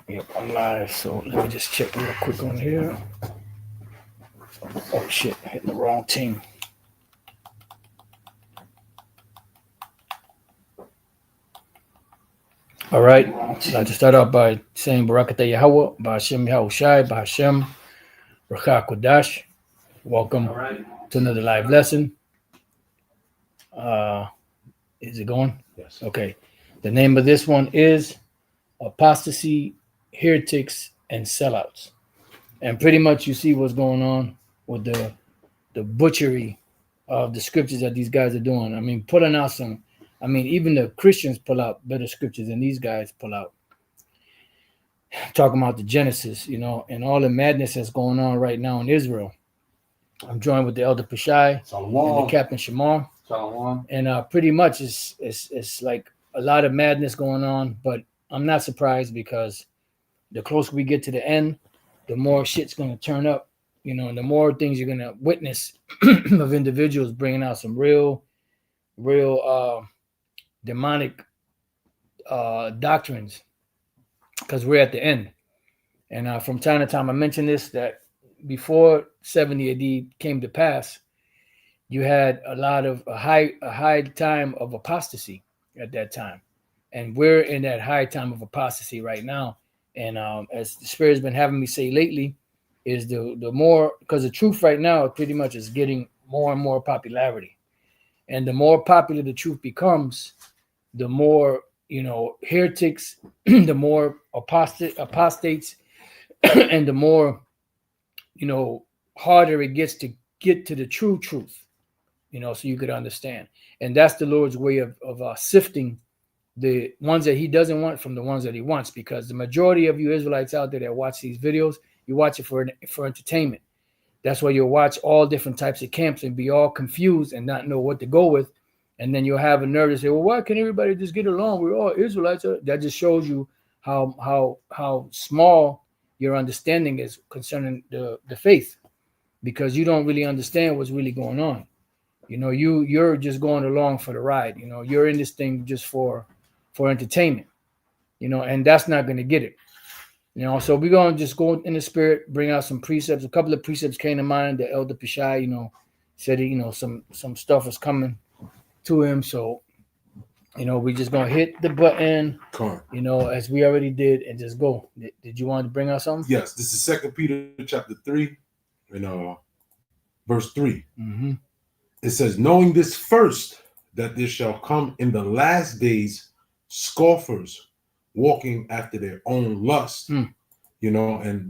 Yep, I'm live. So let me just check real quick on here. Oh shit, hitting the wrong team. All right. I'd like to start off by saying Barakatah Yahweh, Ba'ashem Yahushai, Ba'ashem Rakha Kodash. Welcome to another live lesson. Uh, is it going? Yes. Okay. The name of this one is Apostasy, Heretics, and Sellouts. And pretty much you see what's going on with the butchery of the scriptures that these guys are doing. I mean, pulling out some. I mean, even the Christians pull out better scriptures than these guys pull out. Talking about the Genesis, and all the madness that's going on right now in Israel. I'm joined with the Elder Pashai and the Captain Shamar. And pretty much it's like a lot of madness going on, but I'm not surprised because the closer we get to the end, the more shit's going to turn up, and the more things you're going to witness of individuals bringing out some real demonic doctrines, because we're at the end. And from time to time, I mention this, that before 70 AD came to pass, you had a high time of apostasy at that time. And we're in that high time of apostasy right now. And as the Spirit's been having me say lately, is the more, because the truth right now pretty much is getting more and more popularity. And the more popular the truth becomes, the more, heretics, the more apostates, and the more, harder it gets to get to the true truth, so you could understand. And that's the Lord's way of sifting the ones that he doesn't want from the ones that he wants, because the majority of you Israelites out there that watch these videos, you watch it for entertainment. That's why you'll watch all different types of camps and be all confused and not know what to go with. And then you'll have a nerve to say, well, why can't everybody just get along? We're all Israelites. That just shows you how small your understanding is concerning the faith, because you don't really understand what's really going on. You're just going along for the ride. You're in this thing just for entertainment, and that's not going to get it. So we're going to just go in the Spirit, bring out some precepts. A couple of precepts came to mind. The Elder Pishai, said, some stuff is coming to him. So, we just going to hit the button, as we already did, and just go. Did you want to bring out something? Yes, this is 2 Peter chapter 3 and verse 3. Mm-hmm. It says, knowing this first, that there shall come in the last days scoffers, walking after their own lust. And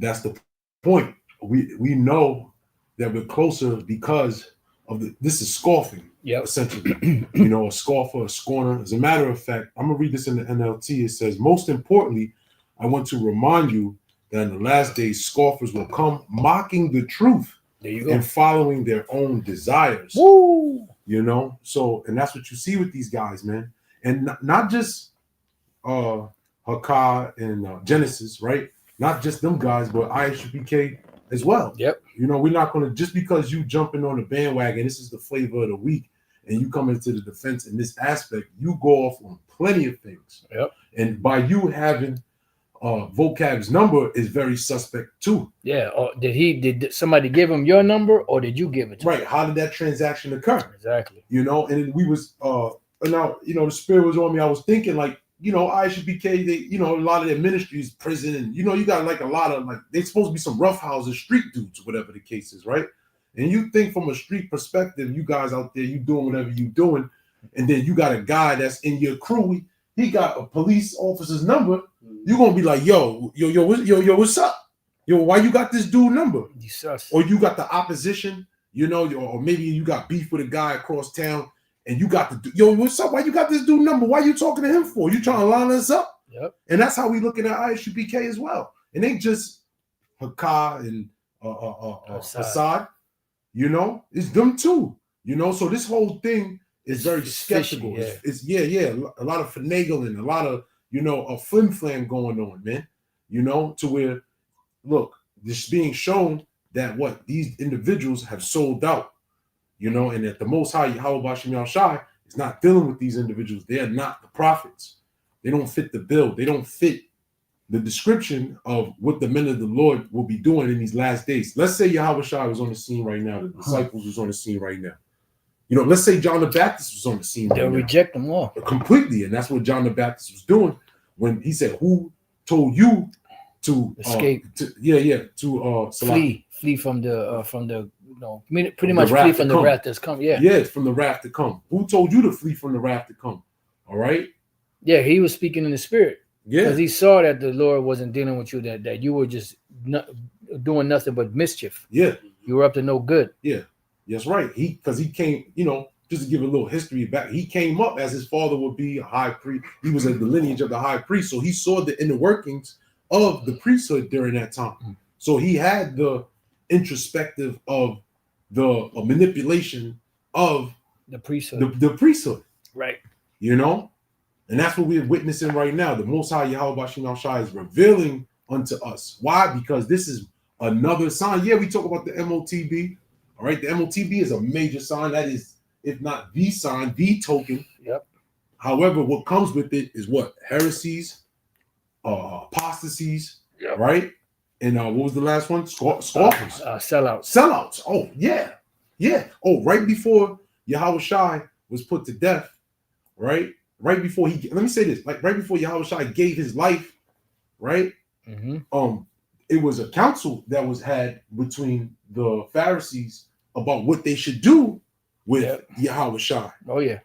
that's the point. We know that we're closer because of this is scoffing, essentially. A scoffer, a scorner. As a matter of fact, I'm gonna read this in the NLT. It says, most importantly, I want to remind you that in the last days scoffers will come, mocking the truth. There you go. And following their own desires. Woo! So, and that's what you see with these guys, man. And not just Hakah and Genesis, right? Not just them guys, but ISUPK as well. Yep. We're not going to, just because you jumping on the bandwagon, this is the flavor of the week, and you come into the defense in this aspect, you go off on plenty of things. Yep. And by you having vocab's number is very suspect too. Yeah. Or did somebody give him your number, or did you give it to him? Right. How did that transaction occur? Exactly. And we was now, the Spirit was on me. I was thinking, like, ISUPK, they, a lot of their ministries, prison, and you got like a lot of, like, they're supposed to be some rough houses, street dudes, whatever the case is, right? And you think from a street perspective, you guys out there, you doing whatever you doing, and then you got a guy that's in your crew, he got a police officer's number. You're gonna be like, yo, what's up? Yo, why you got this dude number? Or you got the opposition, or maybe you got beef with a guy across town, and you got what's up? Why you got this dude number? Why you talking to him for? You trying to line us up? Yep. And that's how we looking at ISUPK as well. And they just Hakah and Assad, it's them too. So this whole thing is very skeptical. Fishy, yeah. It's a lot of finagling, a lot of a flim flam going on, man. To where, look, this being shown that what these individuals have sold out, and that the Most High Yahweh Bashem Yahushai is not dealing with these individuals. They are not the prophets. They don't fit the bill. They don't fit the description of what the men of the Lord will be doing in these last days. Let's say Yahweh Shai was on the scene right now. The disciples was on the scene right now. You know, let's say John the Baptist was on the scene right now. They'll reject them all. Completely. And that's what John the Baptist was doing when he said, who told you to escape? Flee from the pretty much flee from the wrath that's come. Yeah, from the wrath to come. Who told you to flee from the wrath to come? All right. Yeah, he was speaking in the spirit. Yeah, because he saw that the Lord wasn't dealing with you, that you were just doing nothing but mischief. Yeah, you were up to no good. Yeah, that's right. He came, just to give a little history back, he came up as his father would be a high priest. He was of the lineage of the high priest, so he saw the inner workings of the priesthood during that time. Mm-hmm. So he had the introspective of the manipulation of the priesthood. The priesthood, right? And that's what we're witnessing right now. The Most High Yahweh Bashim Shai is revealing unto us. Why? Because this is another sign. Yeah, we talk about the MOTB. All right, the MOTB is a major sign. That is, if not the sign, the token. Yep. However, what comes with it is what? Heresies, apostasies, yep. Right? And what was the last one? Scoffers. Sellouts. Sellouts. Oh, yeah. Yeah. Oh, right before Yahweh Shai was put to death, right? Right before let me say this, like right before Yahweh Shai gave his life, right? Mm-hmm. It was a council that was had between the Pharisees about what they should do with Yahweh Shai. Oh yeah.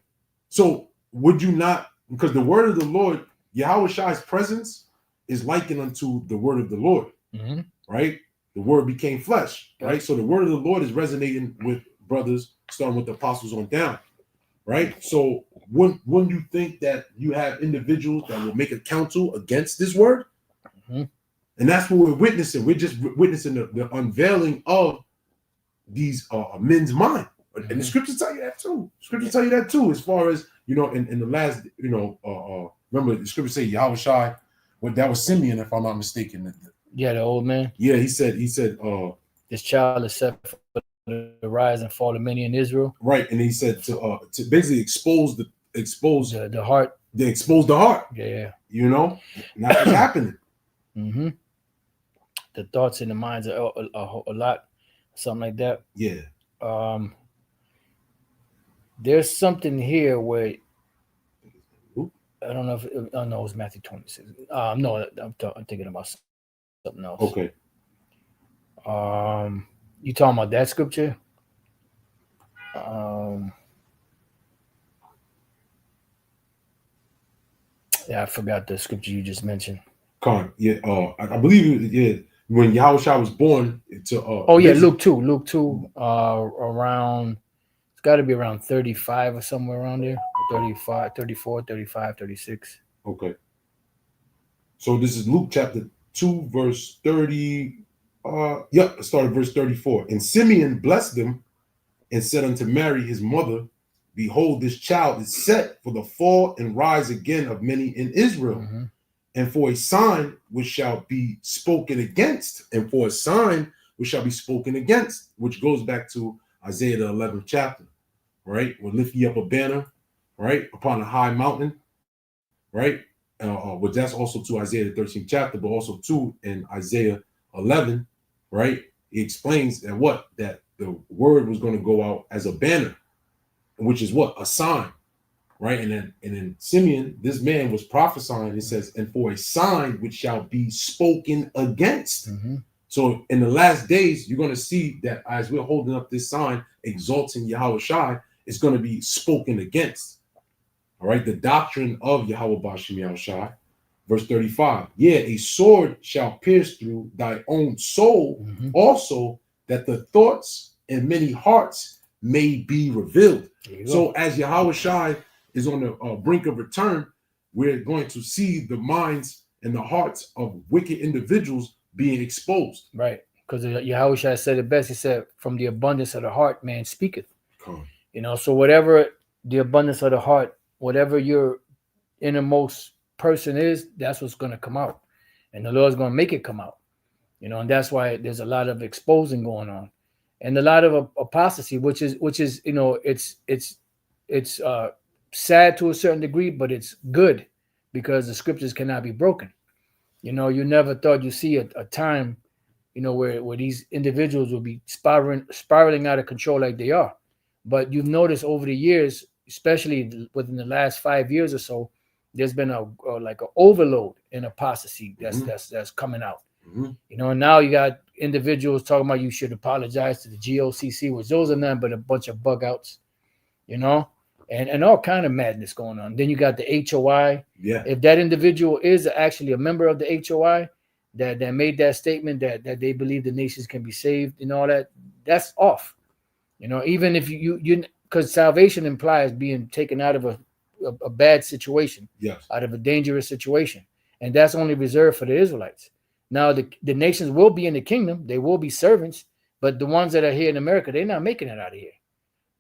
So would you not, because the word of the Lord, Yahweh Shai's presence is likened unto the word of the Lord, mm-hmm. Right? The word became flesh, right? So the word of the Lord is resonating with brothers, starting with the apostles on down, right? So wouldn't you think that you have individuals that will make a counsel against this word? Mm-hmm. And that's what we're witnessing. We're just witnessing the unveiling of these men's mind. Mm-hmm. And the scriptures tell you that too. Scriptures tell you that too, as far as, in the last, remember the scripture say Yahweh Shai, that was Simeon, if I'm not mistaken. Yeah, the old man. Yeah, he said, this child is set for the rise and fall of many in Israel. Right. And he said to basically expose the heart. They expose the heart. Yeah. And that's what's happening. Mm-hmm. The thoughts in the minds are a lot, something like that. Yeah. There's something here where I don't know if it was Matthew 26. No, I'm thinking about something else. Okay. You talking about that scripture? Yeah, I forgot the scripture you just mentioned. Yeah, I believe when Yahweh Shai was born to Luke 2, around, it's got to be around 35 or somewhere around there. 35, 34, 35, 36. Okay. So this is Luke chapter 2, verse 30. It started verse 34. And Simeon blessed them and said unto Mary, his mother, behold, this child is set for the fall and rise again of many in Israel. Mm-hmm. And for a sign which shall be spoken against, which goes back to Isaiah the 11th chapter, right? Will lift ye up a banner, right, upon a high mountain, right? Which that's also to Isaiah the 13th chapter, but also to in Isaiah 11, right? He explains that the word was going to go out as a banner, which is a sign. Right, and then Simeon, this man was prophesying. It says, "And for a sign which shall be spoken against." Mm-hmm. So in the last days, you're going to see that as we're holding up this sign, exalting Yahweh Shai, it's going to be spoken against. All right, the doctrine of Yahweh Bashim Yahweh Shai, verse 35. Yeah, a sword shall pierce through thy own soul, mm-hmm. also that the thoughts and many hearts may be revealed. So as Yahweh Shai is on the brink of return, we're going to see the minds and the hearts of wicked individuals being exposed. Right. Because Yahweh Shai said it best. He said, from the abundance of the heart, man speaketh. Cool. So whatever the abundance of the heart, whatever your innermost person is, that's what's going to come out. And the Lord's going to make it come out. And that's why there's a lot of exposing going on. And a lot of apostasy, which is it's sad to a certain degree, but it's good because the scriptures cannot be broken. You know, you never thought you'd see a time, you know, where these individuals will be spiraling out of control like they are. But you've noticed over the years, especially within the last 5 years or so, there's been a like an overload in apostasy that's coming out. You know, and now you got individuals talking about you should apologize to the GOCC, which those are nothing but a bunch of bug outs, you know, and all kind of madness going on. Then you got the HOI. Yeah. If that individual is actually a member of the HOI that made that statement that they believe the nations can be saved and all that, that's off. You know, even if you because salvation implies being taken out of a bad situation, Yes. out of a dangerous situation, and that's only reserved for the Israelites. Now the nations will be in the kingdom; they will be servants, but the ones that are here in America, they're not making it out of here.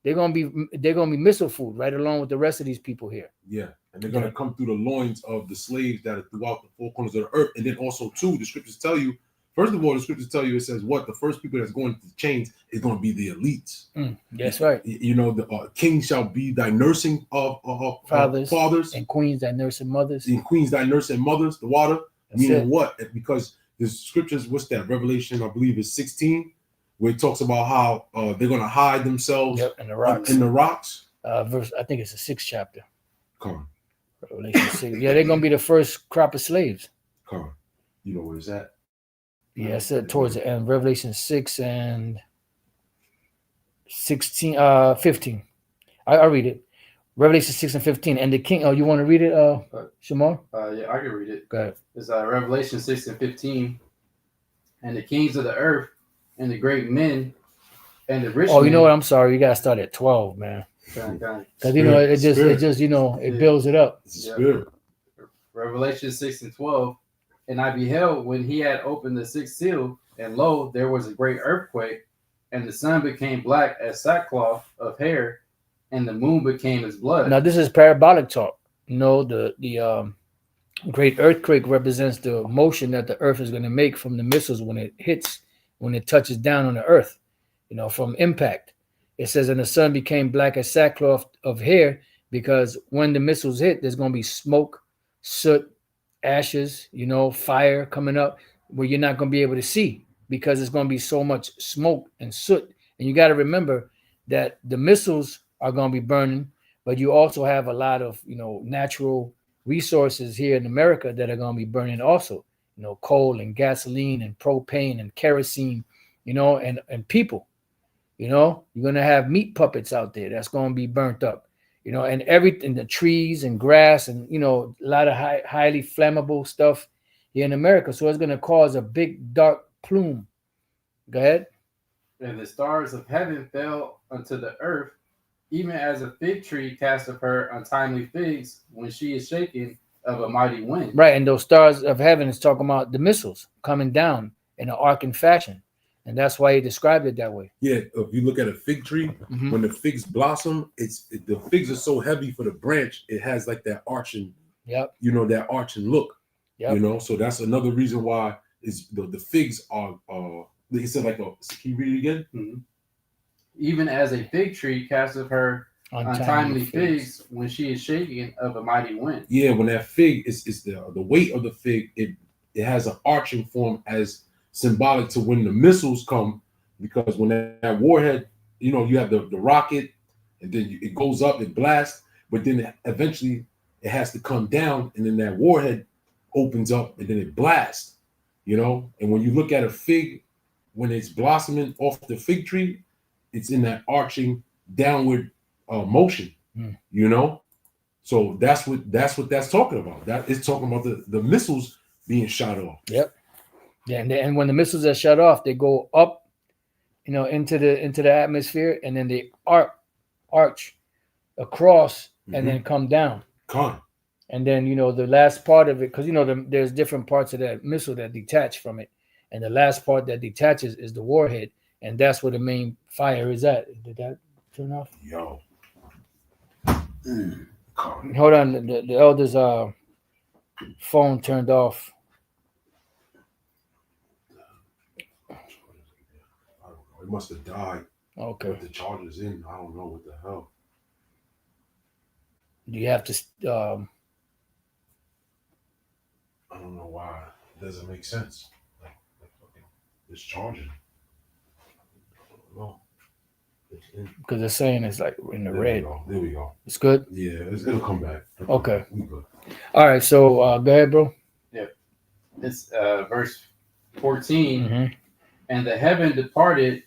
They're gonna be missile food right along with the rest of these people here. Yeah, and they're gonna come through the loins of the slaves that are throughout the four corners of the earth, and then also too, the scriptures tell you. First of all, the scriptures tell you, it says what the first people that's going to change is going to be the elites. That's right. You know, the king shall be thy nursing of fathers, and queens thy nursing mothers, and queens thy nursing mothers. The water, that's meaning it. what? Because the scriptures, what's that? Revelation, I believe, is 16, where it talks about how they're going to hide themselves in the rocks. In the rocks. Verse, I think it's the 6th chapter. Come on. Revelation 6. Yeah, they're going to be the first crop of slaves. Come on. You know where it's at? Yeah, it's towards the end. Revelation 6 and 16, 15. I'll read it. Revelation 6 and 15. And the king, you want to read it, Shamar? Yeah, I can read it. Go ahead. It's Revelation 6 and 15. And the kings of the earth and the great men and the rich men. You know what? I'm sorry. You got to start at 12, man. Because, you know, it just, you know, it builds it up. Spirit. Revelation 6 and 12. And I beheld when he had opened the 6th seal, and lo, there was a great earthquake, and the sun became black as sackcloth of hair, and the moon became as blood. Now, this is parabolic talk. You know, the great earthquake represents the motion that the earth is going to make from the missiles when it touches down on the earth, you know, from impact. It says, and the sun became black as sackcloth of hair, because when the missiles hit, there's going to be smoke, soot, ashes, you know, fire coming up where you're not going to be able to see because there's going to be so much smoke and soot. And you got to remember that the missiles are going to be burning, but you also have a lot of, you know, natural resources here in America that are going to be burning also, you know, coal and gasoline and propane and kerosene, you know, and people, you know, you're going to have meat puppets out there that's going to be burnt up. You know, and everything, the trees and grass and, you know, a lot of highly flammable stuff here in America. So it's going to cause a big dark plume. Go ahead. And the stars of heaven fell unto the earth, even as a fig tree casteth her untimely figs when she is shaken of a mighty wind. Right. And those stars of heaven is talking about the missiles coming down in an arcing fashion. And that's why he described it that way. Yeah, if you look at a fig tree, when the figs blossom, the figs are so heavy for the branch, it has like that arching, you know, that arching look. You know, so that's another reason why is the figs are he said like can you read it again? Mm-hmm. Even as a fig tree casteth her untimely figs when she is shaken of a mighty wind. Yeah, when that fig is the weight of the fig, it has an arching form as symbolic to when the missiles come, because when that warhead, you know, you have the rocket, and then it goes up, it blasts, but then eventually it has to come down, and then that warhead opens up, and then it blasts, you know. And when you look at a fig, when it's blossoming off the fig tree, it's in that arching downward motion, you know. So that's what that's talking about. That it's talking about the missiles being shot off. Yep. Yeah, and when the missiles are shut off, they go up, you know, into the atmosphere, and then they arch across, and then come down. And then, you know, the last part of it, because, you know, there's different parts of that missile that detach from it, and the last part that detaches is the warhead, and that's where the main fire is at. Did that turn off? Yo. Hold on, the elder's phone turned off. It must have died. Okay. With the chargers in, I don't know what the hell. Do you have to? I don't know why. doesn't make sense. Like fucking, it's charging. No. Because they're saying it's like in the red. There we go. It's good? Yeah, it'll come back. Okay. We good. All right, so go ahead, bro. It's verse 14. Mm-hmm. And the heaven departed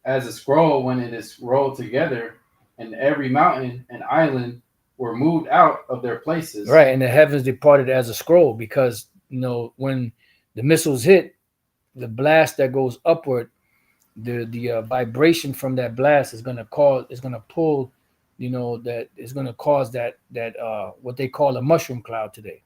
as a scroll when it is rolled together, and every mountain and island were moved out of their places. Right, and the heavens departed as a scroll because, when the missiles hit, the blast that goes upward, the vibration from that blast is going to pull, that is going to cause that what they call a mushroom cloud today.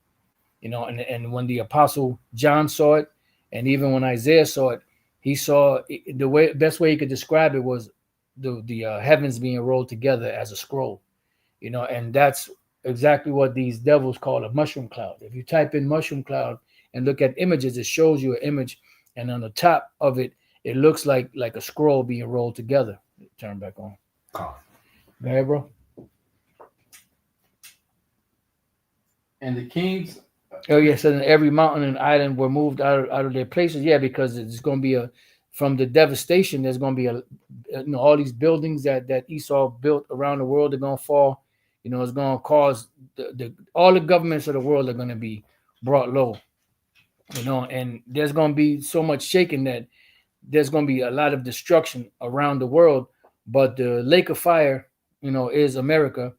And when the apostle John saw it, and even when Isaiah saw it, he saw the best way he could describe it was the heavens being rolled together as a scroll, and that's exactly what these devils call a mushroom cloud. If you type in mushroom cloud and look at images, it shows you an image, and on the top of it, it looks like a scroll being rolled together. Turn back on. Go ahead, bro. And the kings. Oh yes, and every mountain and island were moved out of their places. Yeah, because it's going to be from the devastation. There's going to be all these buildings that Esau built around the world are going to fall. It's going to cause all the governments of the world are going to be brought low. And there's going to be so much shaking that there's going to be a lot of destruction around the world. But the lake of fire, is America.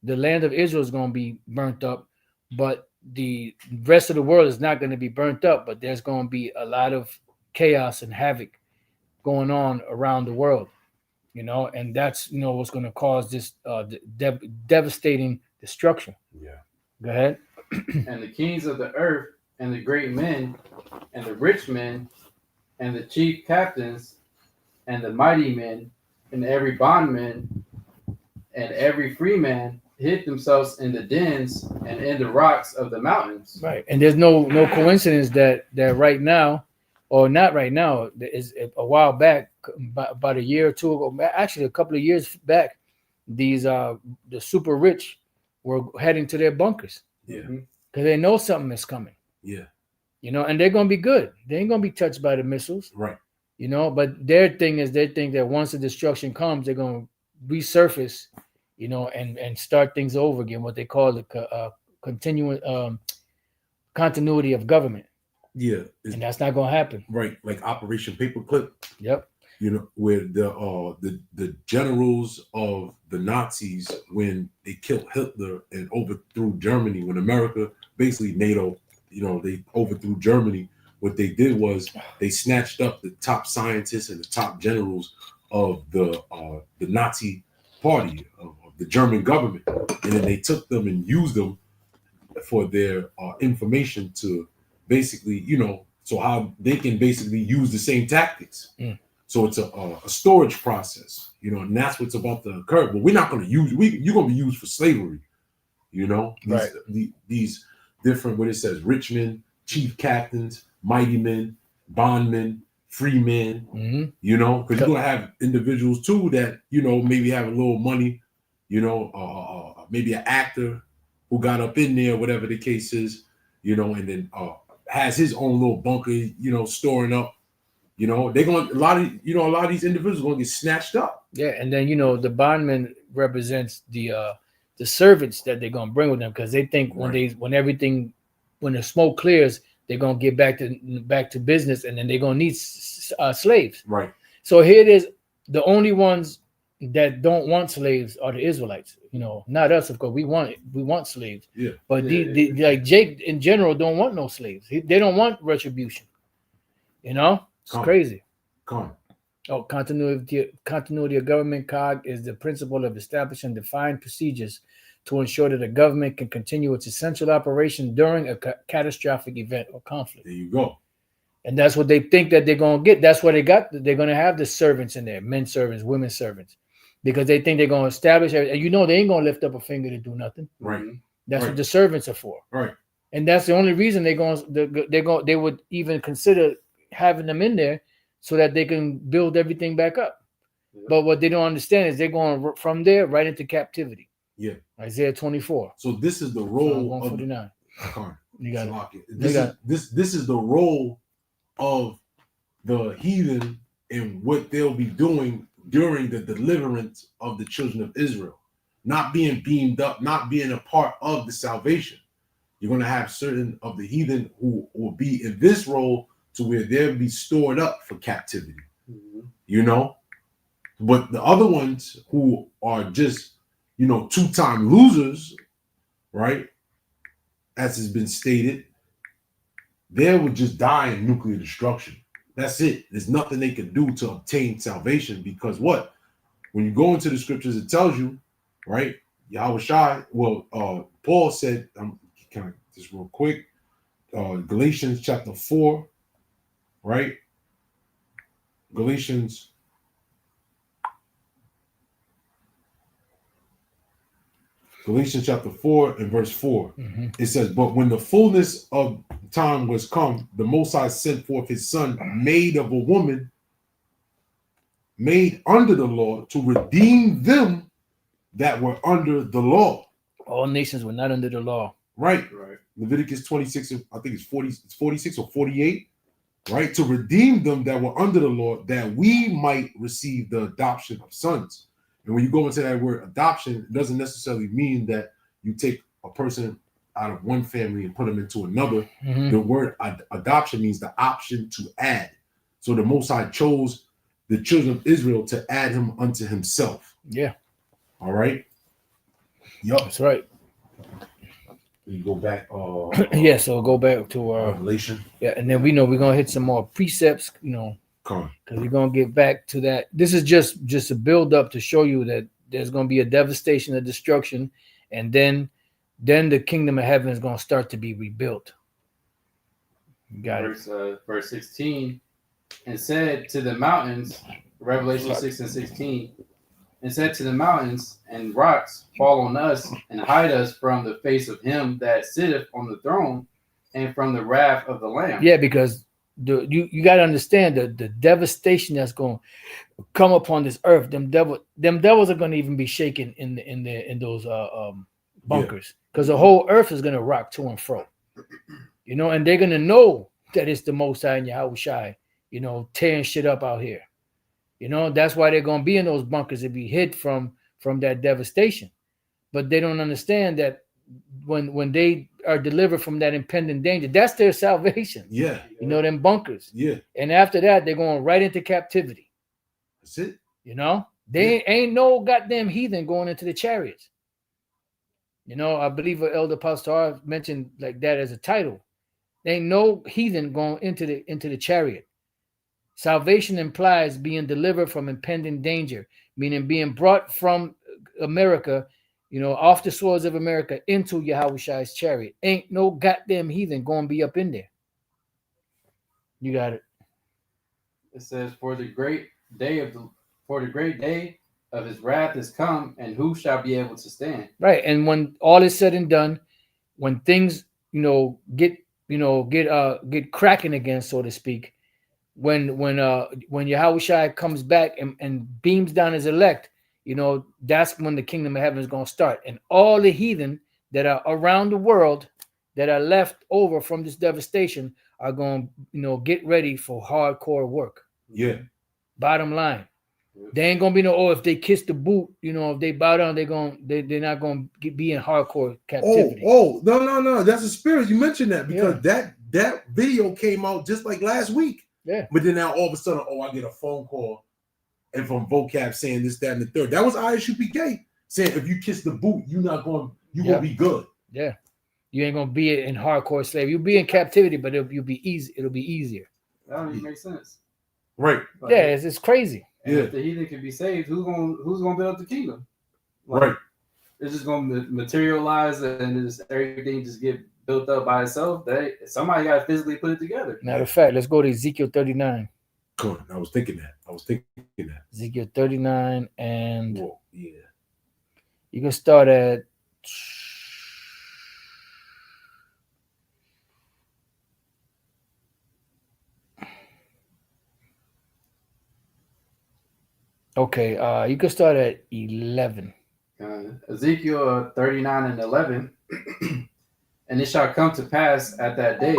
The land of Israel is going to be burnt up, but the rest of the world is not going to be burnt up, but there's going to be a lot of chaos and havoc going on around the world, and that's, what's going to cause this devastating destruction. Yeah. Go ahead. And the kings of the earth and the great men and the rich men and the chief captains and the mighty men and every bondman and every free man hid themselves in the dens and in the rocks of the mountains. Right. And there's no coincidence that right now, or not right now, is a while back, about a year or two ago, actually a couple of years back, these the super rich were heading to their bunkers. Yeah. Because they know something is coming. Yeah. And they're going to be good. They ain't going to be touched by the missiles. Right. But their thing is they think that once the destruction comes, they're going to resurface, and start things over again, what they call the continuity of government. Yeah. And that's not going to happen. Right. Like Operation Paperclip. Yep. Where the generals of the Nazis, when they killed Hitler and overthrew Germany, when America, basically NATO, they overthrew Germany, what they did was they snatched up the top scientists and the top generals of the Nazi party, of the German government, and then they took them and used them for their information to basically, so how they can basically use the same tactics. So it's a storage process, and that's what's about to occur. But we're not going to use, you're going to be used for slavery, Right. These different, what it says, rich men, chief captains, mighty men, bondmen, free men, because you're going to have individuals too that, maybe have a little money, maybe an actor who got up in there, whatever the case is, and then has his own little bunker, storing up. They're going a lot of these individuals are going to get snatched up. Yeah, and then the bondman represents the servants that they're going to bring with them, because they think when the smoke clears, they're going to get back to business, and then they're going to need slaves. Right. So here it is. The only ones that don't want slaves are the Israelites. Not us, of course. We want slaves. Yeah. But like Jake in general don't want no slaves. They don't want retribution. It's crazy. Oh, continuity of government, COG, is the principle of establishing defined procedures to ensure that the government can continue its essential operation during a catastrophic event or conflict. There you go. And that's what they think that they're going to get. That's what they're going to have the servants in there, men servants, women servants, because they think they're going to establish everything. And they ain't going to lift up a finger to do nothing. Right. That's what the servants are for. Right. And that's the only reason they would even consider having them in there, so that they can build everything back up. Yeah. But what they don't understand is they're going from there right into captivity. Yeah. Isaiah 24. So this is the role of You got it. Salaki. You got This is the role of the heathen and what they'll be doing during the deliverance of the children of Israel. Not being beamed up, not being a part of the salvation. You're going to have certain of the heathen who will be in this role to where they'll be stored up for captivity. You know? But the other ones who are just, you know, two-time losers, right? As has been stated, they would just die in nuclear destruction. That's it. There's nothing they can do to obtain salvation because what? When you go into the scriptures, it tells you, right? Yahweh Shai, Paul said, kind of just real quick, Galatians chapter 4, right? Galatians chapter 4 and verse 4. It says, but when the fullness of time was come, the Most High sent forth his son, made of a woman, made under the law, to redeem them that were under the law. All nations were not under the law. Right. Leviticus 26, I think it's 46 or 48. Right. To redeem them that were under the law, that we might receive the adoption of sons. And when you go into that word adoption, it doesn't necessarily mean that you take a person out of one family and put them into another. The word adoption means the option to add. So the Most High chose the children of Israel to add him unto himself. Yeah. All right. Yup. That's right. You go back. Yeah. So go back to Revelation. Yeah, and then we know we're gonna hit some more precepts. You know, because we're gonna get back to that. This is just a build up to show you that there's gonna be a devastation, a destruction, and then the kingdom of heaven is gonna start to be rebuilt. You got it. Verse 16, and said to the mountains, Revelation 6 and 16, and said to the mountains and rocks, fall on us and hide us from the face of him that sitteth on the throne and from the wrath of the Lamb. Yeah, because you got to understand the devastation that's going to come upon this earth. Them devils are going to even be shaken in those bunkers, because the whole earth is going to rock to and fro. You know, and they're going to know that it's the Most High and Yahweh Shai, you know, tearing shit up out here. You know, that's why they're going to be in those bunkers to be hid from that devastation. But they don't understand that when they are delivered from that impending danger, that's their salvation. Yeah. You know, them bunkers. Yeah. And after that, they're going right into captivity. That's it. You know, they ain't no goddamn heathen going into the chariots. You know, I believe Elder Pastor mentioned like that as a title. There ain't no heathen going into the chariot. Salvation implies being delivered from impending danger, meaning being brought from America, you know, off the shores of America into Yahweh Shai's chariot. Ain't no goddamn heathen going to be up in there. You got it. It says, for the great day of his wrath is come, and who shall be able to stand? Right. And when all is said and done, when things, you know, get cracking again, so to speak, when Yahweh Shai comes back and beams down his elect, you know, that's when the kingdom of heaven is going to start. And all the heathen that are around the world that are left over from this devastation are going to, you know, get ready for hardcore work. Yeah. Bottom line. They ain't going to be no, if they kiss the boot, you know, if they bow down, they're not going to be in hardcore captivity. No. That's a spirit. You mentioned that because that video came out just like last week. Yeah. But then now all of a sudden, I get a phone call and from vocab saying this, that, and the third. That was ISUPK saying if you kiss the boot, gonna be good. Yeah. You ain't gonna be in hardcore slavery. You'll be in captivity, but it'll be easy. It'll be easier. That don't even make sense. Right. Like, yeah, it's crazy. And if the heathen can be saved, who's gonna build up the kingdom? Like, right. It's just gonna materialize and just everything just get built up by itself. Somebody got to physically put it together. Matter of fact, let's go to Ezekiel 39. Cool. I was thinking that. Ezekiel 39, and yeah, you can start at you can start at 11. Ezekiel 39 and 11. And it shall come to pass at that day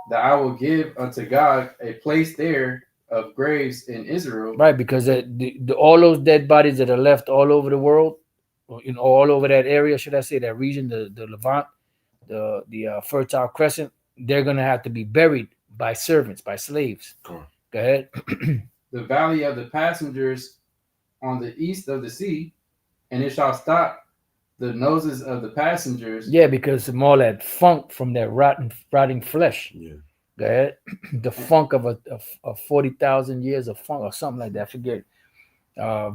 that I will give unto God a place there of graves in Israel. Right, because all those dead bodies that are left all over the world, all over that area, should I say, that region, the Levant, the Fertile Crescent, they're going to have to be buried by servants, by slaves. Go ahead. The valley of the passengers on the east of the sea, and it shall stop the noses of the passengers. Yeah, because of all that funk from that rotting flesh. Yeah. Go ahead. The funk of 40,000 years of funk or something like that. I forget.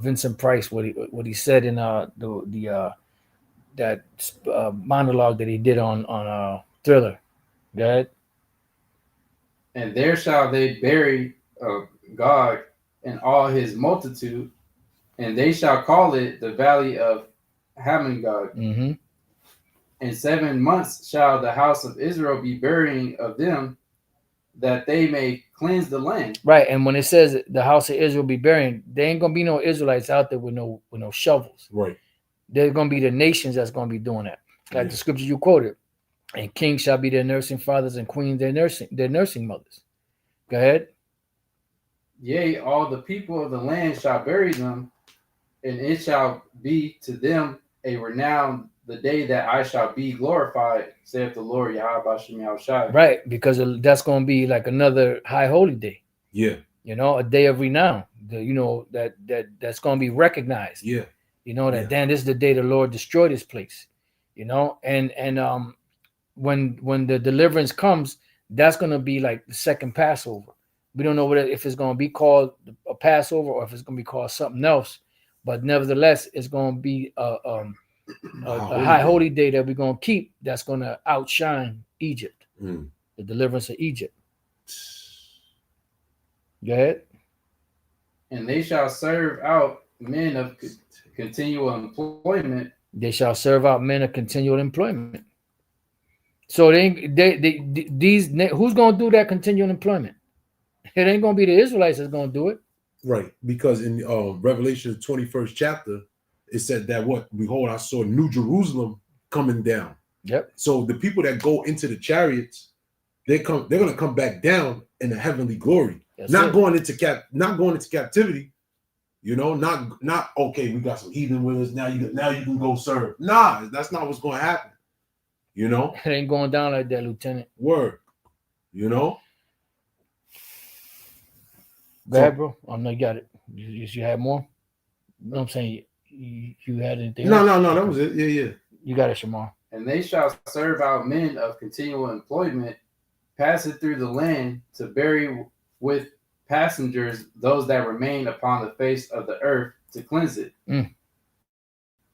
Vincent Price, what he said in that monologue that he did on Thriller. Go ahead. And there shall they bury Gog and all his multitude, and they shall call it the valley of Hamon-Gog. Mm-hmm. In 7 months shall the house of Israel be burying of them, that they may cleanse the land. Right, and when it says the house of Israel be burying, there ain't gonna be no Israelites out there with no shovels. Right. There's gonna be the nations that's gonna be doing that. Like the scripture you quoted. And kings shall be their nursing fathers, and queens their nursing mothers. Go ahead. Yea, all the people of the land shall bury them, and it shall be to them a renown the day that I shall be glorified, saith the Lord Yahweh Shem Yahushai. Right, because that's going to be like another high holy day. Yeah. A day of renown. That's going to be recognized. Yeah. Damn, this is the day the Lord destroyed this place. And when the deliverance comes, that's going to be like the second Passover. We don't know if it's going to be called a Passover or if it's going to be called something else, but nevertheless, it's going to be a high holy day that we're going to keep. That's going to outshine Egypt, the deliverance of Egypt. Go ahead. And they shall serve out men of continual employment. They shall serve out men of continual employment. So these who's going to do that continual employment? It ain't going to be the Israelites that's going to do it. Right, because in Revelation 21st chapter, it said that behold, I saw New Jerusalem coming down. Yep. So the people that go into the chariots, they're going to come back down in a heavenly glory. Not going into captivity. Not okay. We got some heathen with us now. You can go serve. Nah, that's not what's going to happen. It ain't going down like that, Lieutenant. Word. Go ahead, bro. I know you got it. You had more? You know what I'm saying? You had anything? No. That was it. Yeah. You got it, Shamar. And they shall serve out men of continual employment, passing through the land to bury with passengers those that remain upon the face of the earth to cleanse it.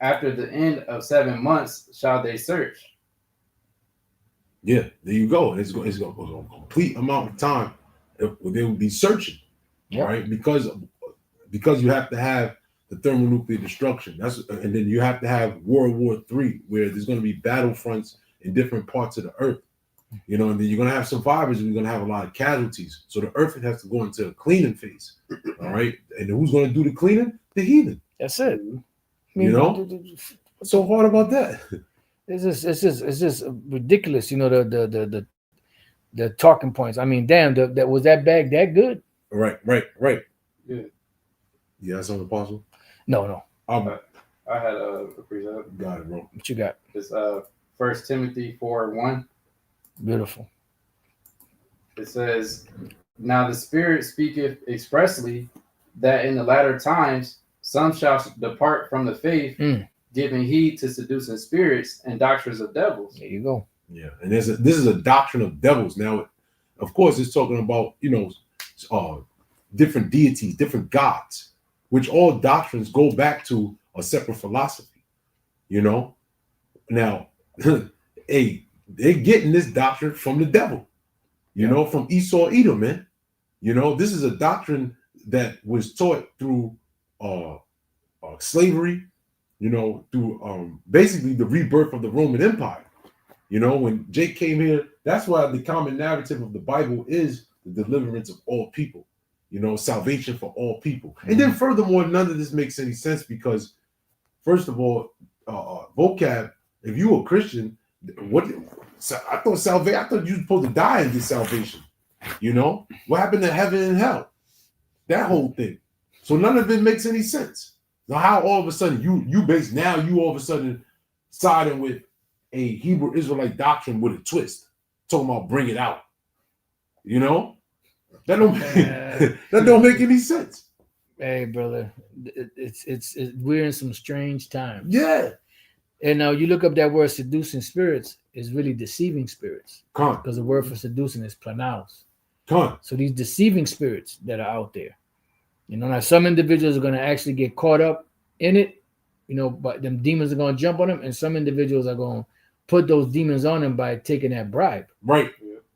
After the end of 7 months shall they search. Yeah, there you go. It's going to a complete amount of time. They will be searching, right? Because you have to have the thermonuclear destruction. And then you have to have World War III, where there's going to be battlefronts in different parts of the earth. And then you're going to have survivors, and you're going to have a lot of casualties. So the earth has to go into a cleaning phase, all right? And who's going to do the cleaning? The heathen. That's it. What's so hard about that? It's just ridiculous. The talking points. I mean, damn, that was that bag that good? Right. Yeah. Yeah, that's on the Apostle. No. I had a present. Got it, bro. What you got? It's 1 Timothy 4:1. Beautiful. It says, now the Spirit speaketh expressly that in the latter times some shall depart from the faith, giving heed to seducing spirits and doctrines of devils. There you go. Yeah, and this is a doctrine of devils. Now, of course, it's talking about different deities, different gods, which all doctrines go back to a separate philosophy. Now, hey, they're getting this doctrine from the devil. From Esau Edom, man. This is a doctrine that was taught through slavery. Through basically the rebirth of the Roman Empire. When Jake came here, that's why the common narrative of the Bible is the deliverance of all people, salvation for all people. And then furthermore, none of this makes any sense because, first of all, vocab, if you a Christian, What? I thought salvation. I thought you were supposed to die and get salvation. You know what happened to heaven and hell? That whole thing. So none of it makes any sense. Now, how all of a sudden you all of a sudden siding with a Hebrew Israelite doctrine with a twist, talking about bring it out. You know that don't make any sense. Hey, brother, it's we're in some strange times. Yeah. And now you look up that word seducing spirits is really deceiving spirits. Come on. Because the word for seducing is planaus. Come on. So these deceiving spirits that are out there, you know, now some individuals are going to actually get caught up in it, you know, but them demons are going to jump on them, and some individuals are going to put those demons on them by taking that bribe. Right.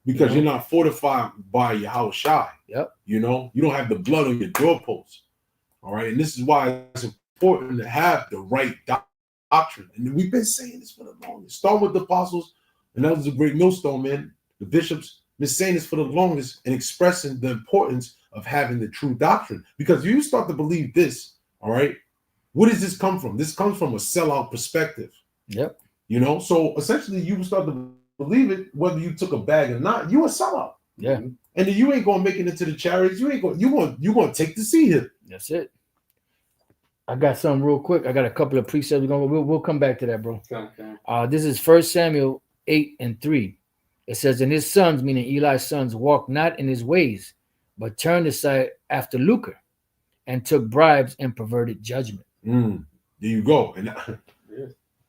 Because you're not fortified by your house shy. Yep. You know, you don't have the blood on your doorposts. All right. And this is why it's important to have the right doctrine. And we've been saying this for the longest. Start with the apostles, and that was a great millstone, man. The bishops been saying this for the longest and expressing the importance of having the true doctrine. Because you start to believe this, all right, what does this come from? This comes from a sellout perspective. Yep. You know, so essentially you start to believe it, whether you took a bag or not, you a sellout. Yeah. And then you ain't gonna make it into the charities. You gonna take the seat here. That's it. I got something real quick. I got a couple of precepts. We'll come back to that, bro. Okay. This is 1 Samuel 8:3. It says, and his sons, meaning Eli's sons, walked not in his ways, but turned aside after lucre, and took bribes and perverted judgment. There you go. And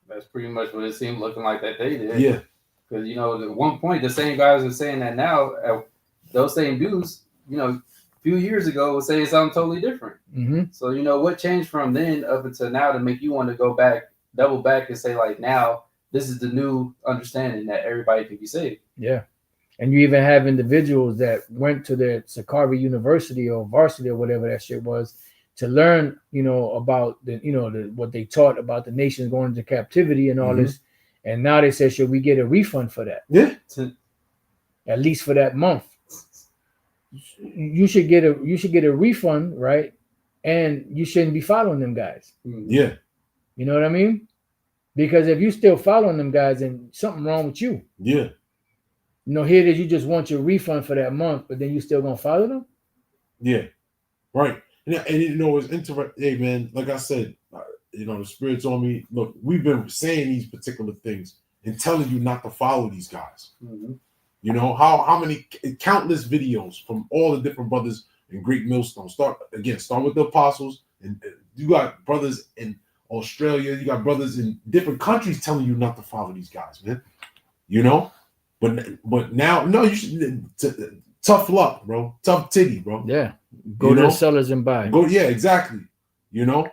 that's pretty much what it seemed looking like that they did. yeah. Because, you know, at one point, the same guys are saying that now. Those same dudes, you know, a few years ago was saying something totally different. Mm-hmm. So, you know, what changed from then up until now to make you want to go back, double back and say, like, now this is the new understanding that everybody can be saved. Yeah. And you even have individuals that went to the Sakari University or varsity or whatever that shit was to learn, you know, about the, you know, what they taught about the nations going into captivity and all this. And now they say, should we get a refund for that? Yeah. At least for that month. You should get a refund, right? And you shouldn't be following them guys. Yeah. You know what I mean? Because if you still following them guys, then something wrong with you. Yeah. You know, here it is, you just want your refund for that month, but then you still gonna follow them? Yeah. Right. And you know, it's interesting. Hey, man, like I said, you know, the Spirit's on me. Look, we've been saying these particular things and telling you not to follow these guys. You know, how many countless videos from all the different brothers in Greek Millstone. Start with the apostles, and you got brothers in Australia, you got brothers in different countries telling you not to follow these guys, man. You know, but now, no, you should. Tough luck, bro. Tough titty, bro. Yeah. Go to the sellers and buy. Yeah, exactly. You know,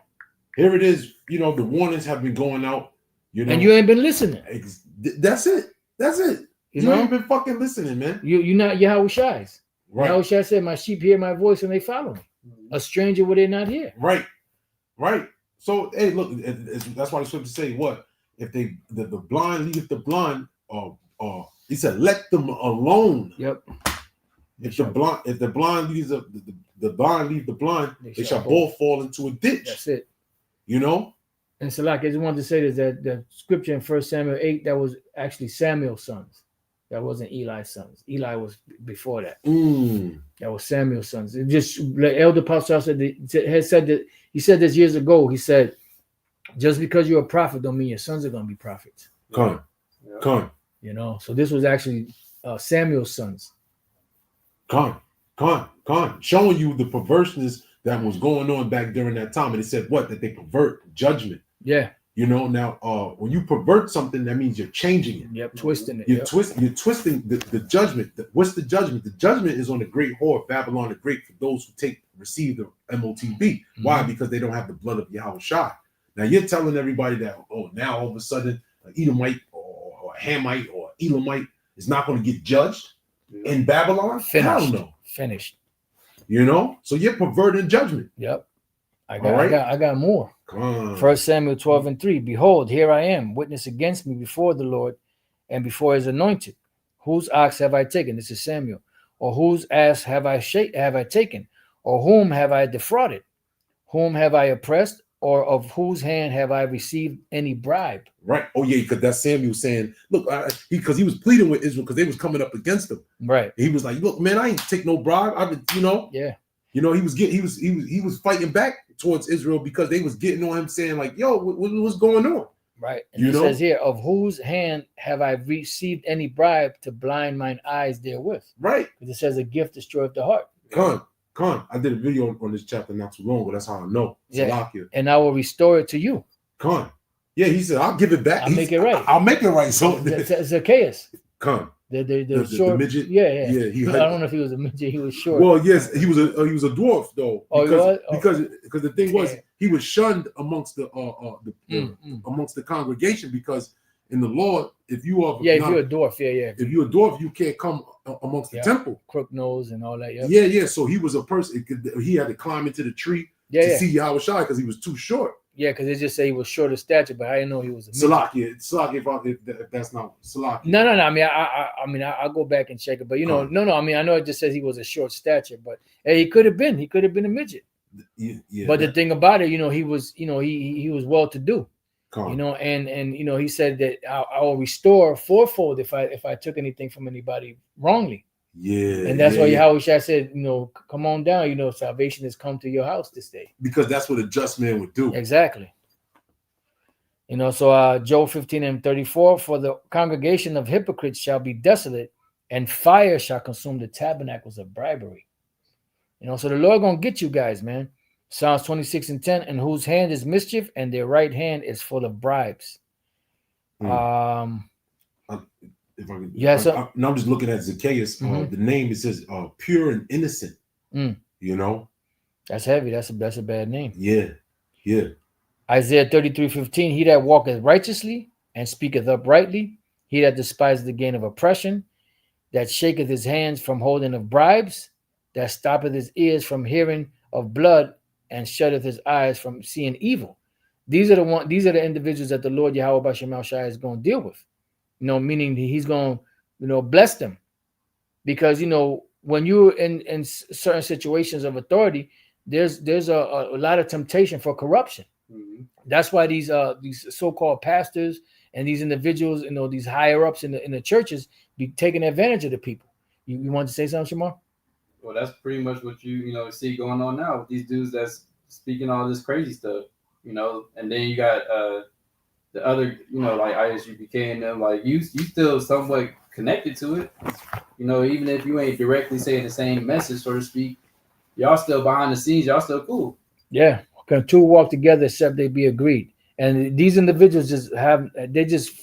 here it is. You know, the warnings have been going out. You know, and you ain't been listening. That's it. You know? ain't been fucking listening, man. You're not Yahushua's. Right. Yahushua said, my sheep hear my voice and they follow me. A stranger would they not hear. Right. So, hey, look, that's why the scripture say what? If the blind leadeth the blind, he said, let them alone. Yep. If the blind leads the blind leave the blind, they shall both fall into a ditch. That's it. You know? And so, like, I just wanted to say this, that the scripture in 1 Samuel 8, that was actually Samuel's sons. That wasn't Eli's sons. Eli was before that. That was Samuel's sons. It just, like Elder Apostasy said that, he said this years ago. He said, just because you're a prophet don't mean your sons are going to be prophets. Come. You know, so this was actually Samuel's sons. Come. Showing you the perverseness that was going on back during that time. And it said what? That they pervert judgment. Yeah. You know, now when you pervert something, that means you're changing it. Yep, twisting it. You're twisting the judgment. What's the judgment? The judgment is on the great whore, Babylon the Great, for those who receive the MOTB. Why? Because they don't have the blood of Yahushua. Now you're telling everybody that, now all of a sudden an Edomite or a Hamite or Elamite is not going to get judged in Babylon? Hell no. Finished. You know? So you're perverting judgment. Yep. I got more. 1 Samuel 12:3. Behold, here I am, witness against me before the Lord and before his anointed. Whose ox have I taken? This is Samuel. Or whose ass have I taken? Or whom have I defrauded? Whom have I oppressed? or of whose hand have I received any bribe? Right. Oh yeah, because that's Samuel saying, look, because he was pleading with Israel because they was coming up against him. Right. He was like, look, man, I ain't take no bribe. I've been, Yeah. he was fighting back towards Israel because they was getting on him saying like, yo, what's going on? Right. And it says here, of whose hand have I received any bribe to blind mine eyes therewith? Right. Because it says a gift destroyeth the heart. Con. I did a video on this chapter not too long ago. That's how I know. Yeah. Salakia. And I will restore it to you. Con. Yeah, he said, I'll give it back. I'll make it right. I'll make it right. So Zacchaeus. Con. The short, the midget. Yeah. I don't know if he was a midget. He was short. Well, yes, he was a dwarf though. Because the thing was, he was shunned amongst the amongst the congregation because in the law, if you are if you're a dwarf, if you're a dwarf, you can't come amongst the temple. Crook nose and all that. Yeah. So he was a person. He had to climb into the tree to see Yahweh Shai because he was too short. Yeah, because they just say he was short of stature, but I didn't know he was a Salakia, if that's not Salakia. No. I mean, I'll go back and check it, but no. I mean, I know it just says he was a short stature, but he could have been a midget. Yeah. But the thing about it, he was, he was well to do. Come. And he said that I will restore fourfold if I took anything from anybody wrongly. Yeah. And that's why Yahweh Shai said, come on down, salvation has come to your house this day. Because that's what a just man would do. Exactly. So Job 15:34, for the congregation of hypocrites shall be desolate, and fire shall consume the tabernacles of bribery. So the Lord gonna get you guys, man. Psalms 26:10, and whose hand is mischief, and their right hand is full of bribes. I'm just looking at Zacchaeus. The name, it says pure and innocent. That's heavy. That's a bad name. Yeah. Isaiah 33:15, he that walketh righteously and speaketh uprightly, he that despiseth the gain of oppression, that shaketh his hands from holding of bribes, that stoppeth his ears from hearing of blood, and shutteth his eyes from seeing evil. These are the individuals that the Lord Yahweh B'Shem Shai is going to deal with. Meaning he's going to, bless them. Because, when you're in certain situations of authority, there's a lot of temptation for corruption. Mm-hmm. That's why these so-called pastors and these individuals, these higher ups in the churches be taking advantage of the people. You want to say something, Shamar? Well, that's pretty much what you see going on now with these dudes that's speaking all this crazy stuff, and then you got the other, like ISUPK and them, like you still somewhat connected to it, even if you ain't directly saying the same message, so to speak, y'all still behind the scenes, y'all still cool. Yeah, can two walk together except they be agreed? And these individuals just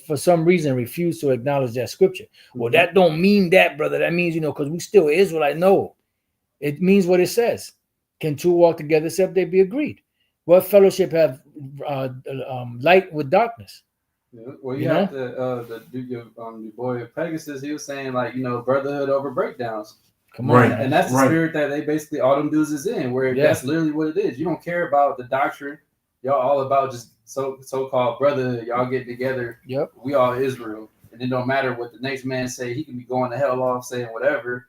for some reason refuse to acknowledge that scripture. Mm-hmm. Well, that don't mean that, brother. That means, because we still Israelite. No, it means what it says. Can two walk together except they be agreed? What fellowship have light with darkness? Yeah. Well, you have your boy Pegasus. He was saying brotherhood over breakdowns. Come on, and that's the spirit that they basically all them dudes is in. Where that's literally what it is. You don't care about the doctrine. Y'all all about just so-called brotherhood. Y'all get together. Yep. We all Israel, and it don't matter what the next man say. He can be going to hell off saying whatever,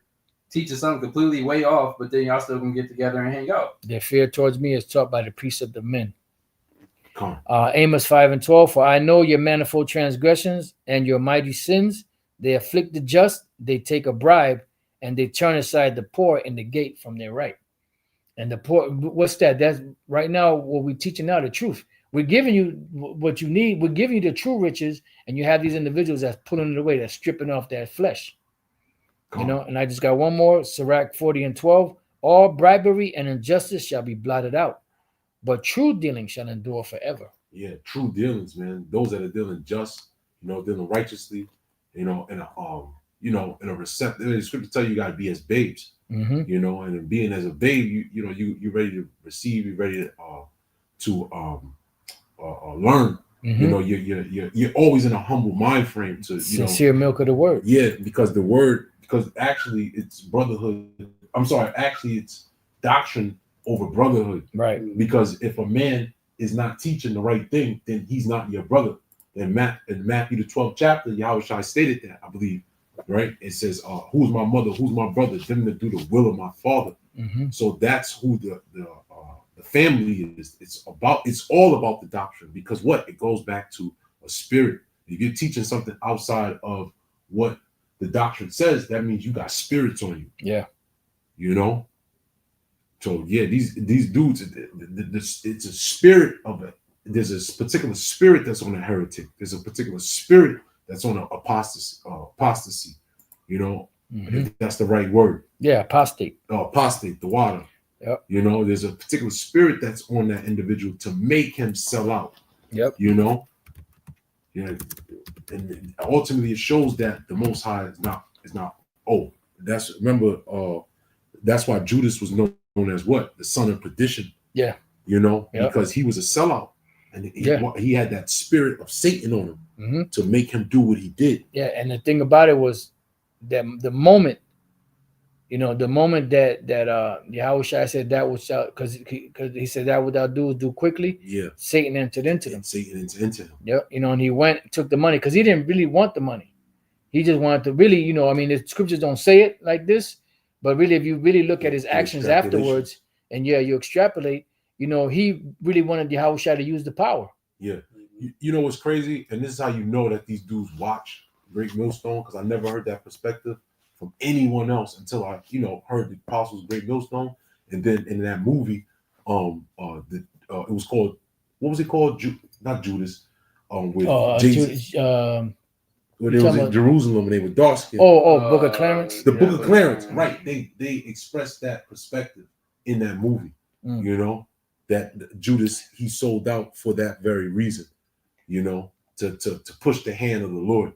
teaching something completely way off, but then y'all still gonna get together and hang out. Their fear towards me is taught by the precept of men. Amos 5:12, for I know your manifold transgressions and your mighty sins. They afflict the just, they take a bribe, and they turn aside the poor in the gate from their right. And the poor, what's that? That's right now what we're teaching now, the truth. We're giving you what you need. We're giving you the true riches, and you have these individuals that's pulling it away, that's stripping off that flesh. And I just got one more, Sirach 40:12. All bribery and injustice shall be blotted out, but true dealing shall endure forever. Yeah, true dealings, man. Those that are dealing just, dealing righteously, in a receptive. The scripture tell you got to be as babes, and in being as a babe, you're ready to receive, you're ready to learn. Mm-hmm. You're always in a humble mind frame to sincere milk of the word. Yeah, because actually it's brotherhood. I'm sorry, actually it's doctrine over brotherhood. Right. Because if a man is not teaching the right thing, then he's not your brother. In Matthew the 12th chapter, Yahweh Shai stated that, I believe, right? It says, who's my mother, who's my brother? Them that do the will of my father. Mm-hmm. So that's who the The family it's all about the doctrine, because what? It goes back to a spirit. If you're teaching something outside of what the doctrine says, that means you got spirits on you. Yeah. You know? So yeah, these dudes, it's a spirit of it. There's a particular spirit that's on a heretic. There's a particular spirit that's on an apostasy. You know, if that's the right word. Yeah, apostate. Apostate, the water. Yep. You know, there's a particular spirit that's on that individual to make him sell out. Yep. You know? Yeah. And ultimately it shows that the Most High is not that's why Judas was known as what? The son of perdition. Yeah. You know, yep. because he was a sellout. And he had that spirit of Satan on him to make him do what he did. Yeah, and the thing about it was that the moment that Yahushua said that was because he said that what thou do is do quickly. Yeah, Satan entered into them. Satan entered into him. Yeah, and he went and took the money because he didn't really want the money. He just wanted to really, the scriptures don't say it like this, but really, if you really look at his actions afterwards, and you extrapolate, he really wanted Yahushua to use the power. Yeah, you know what's crazy, and this is how you know that these dudes watch Great Millstone, because I never heard that perspective from anyone else until I, heard the Apostles' Great Millstone, and then in that movie, it was called, what was it called? Not Judas, with Jesus. When they was in Jerusalem and they were dark skinned. Book of Clarence. The Book of Clarence, right? They expressed that perspective in that movie. That Judas, he sold out for that very reason. To push the hand of the Lord.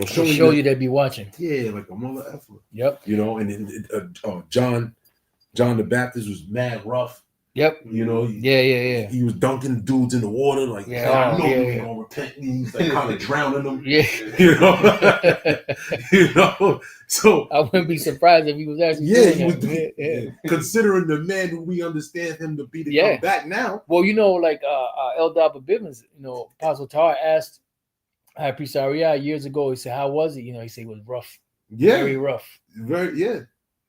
Show you they'd be watching. Yeah, like a mother effer. Yep. And then John the Baptist was mad rough. Yep. Yeah. He was dunking dudes in the water, like, I know you ain't gonna repent. He's like kind of drowning them. Yeah. So I wouldn't be surprised if he was actually doing that. Considering the man who we understand him to be to come back now. Well, like Eldar Bivens, Apostle Tar asked High Priest Ariah years ago, he said, how was it? He said it was rough. Yeah. Very rough.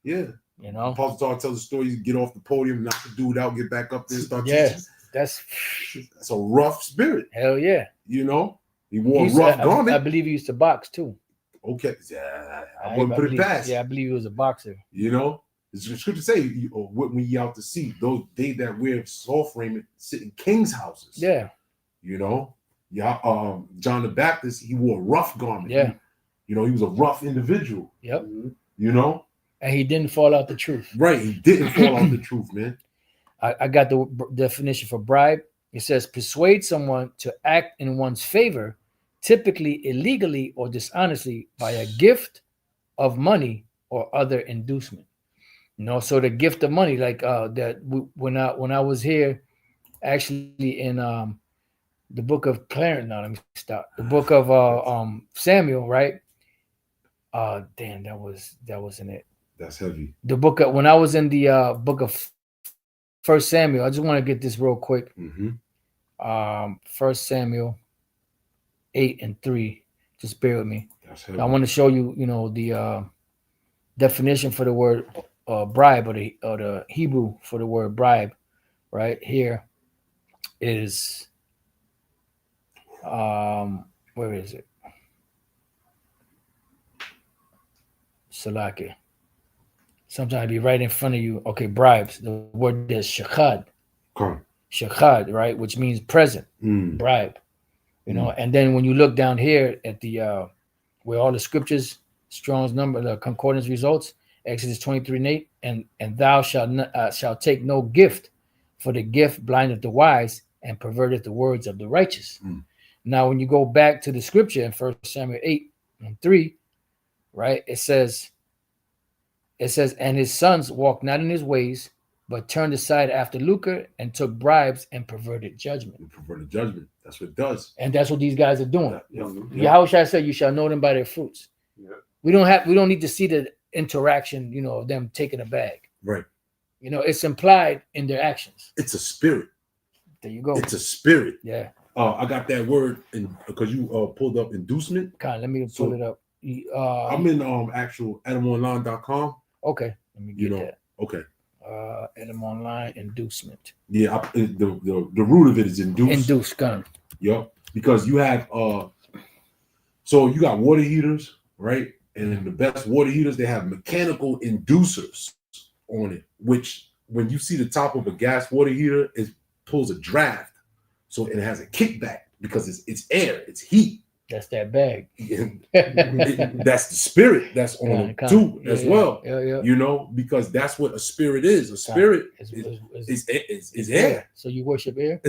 Yeah. Apostle Tar tells the story, you get off the podium, knock the dude out, get back up there, start teaching. That's a rough spirit. Hell yeah. He wore a rough garment. I believe he used to box too. Okay. Yeah, I wouldn't put it past. Yeah, I believe he was a boxer. The scripture say, when ye out to sea, those they that wear soft raiment sit in kings' houses. Yeah. John the Baptist, he wore a rough garment. Yeah. He was a rough individual. Yep. And he didn't fall out the truth. Right. He didn't fall out the truth, man. I got the definition for bribe. It says persuade someone to act in one's favor, typically illegally or dishonestly, by a gift of money or other inducement. So the gift of money, like when I was here, actually in the book of Clarence. No, let me stop. The book of Samuel, right? Damn, that wasn't it. That's heavy. The book of, when I was in the book of First Samuel, I just want to get this real quick. First Samuel 8:3. Just bear with me. I want to show you, the definition for the word bribe, or the Hebrew for the word bribe. Right here is where is it? Salaki. Sometimes it'd be right in front of you. Okay, bribes. The word is shachad. Shachad, right? Which means present. Bribe. And then when you look down here at the where all the scriptures, Strong's number, the concordance results, Exodus 23:8, and thou shalt take no gift, for the gift blindeth the wise and perverteth the words of the righteous. Now, when you go back to the scripture in 1 Samuel 8:3, right, it says, and his sons walked not in his ways, but turned aside after lucre and took bribes and perverted judgment. That's what it does. And that's what these guys are doing. Yahushua said, you shall know them by their fruits. We don't need to see the interaction, of them taking a bag. Right. It's implied in their actions. It's a spirit. There you go. It's a spirit. Yeah. I got that word because you pulled up inducement. Let me pull it up. I'm in actual adamonline.com. Okay. Let me get that. Okay. And I'm online. Inducement. Yeah, the root of it is induced. Induced gun. Yep. Because you have so you got water heaters, right? And the best water heaters, they have mechanical inducers on it, which when you see the top of a gas water heater, it pulls a draft. So it has a kickback because it's air, it's heat. That's that bag. That's the spirit that's on it too, as well. Yeah. You know, because that's what a spirit is. A spirit is air. So you worship air?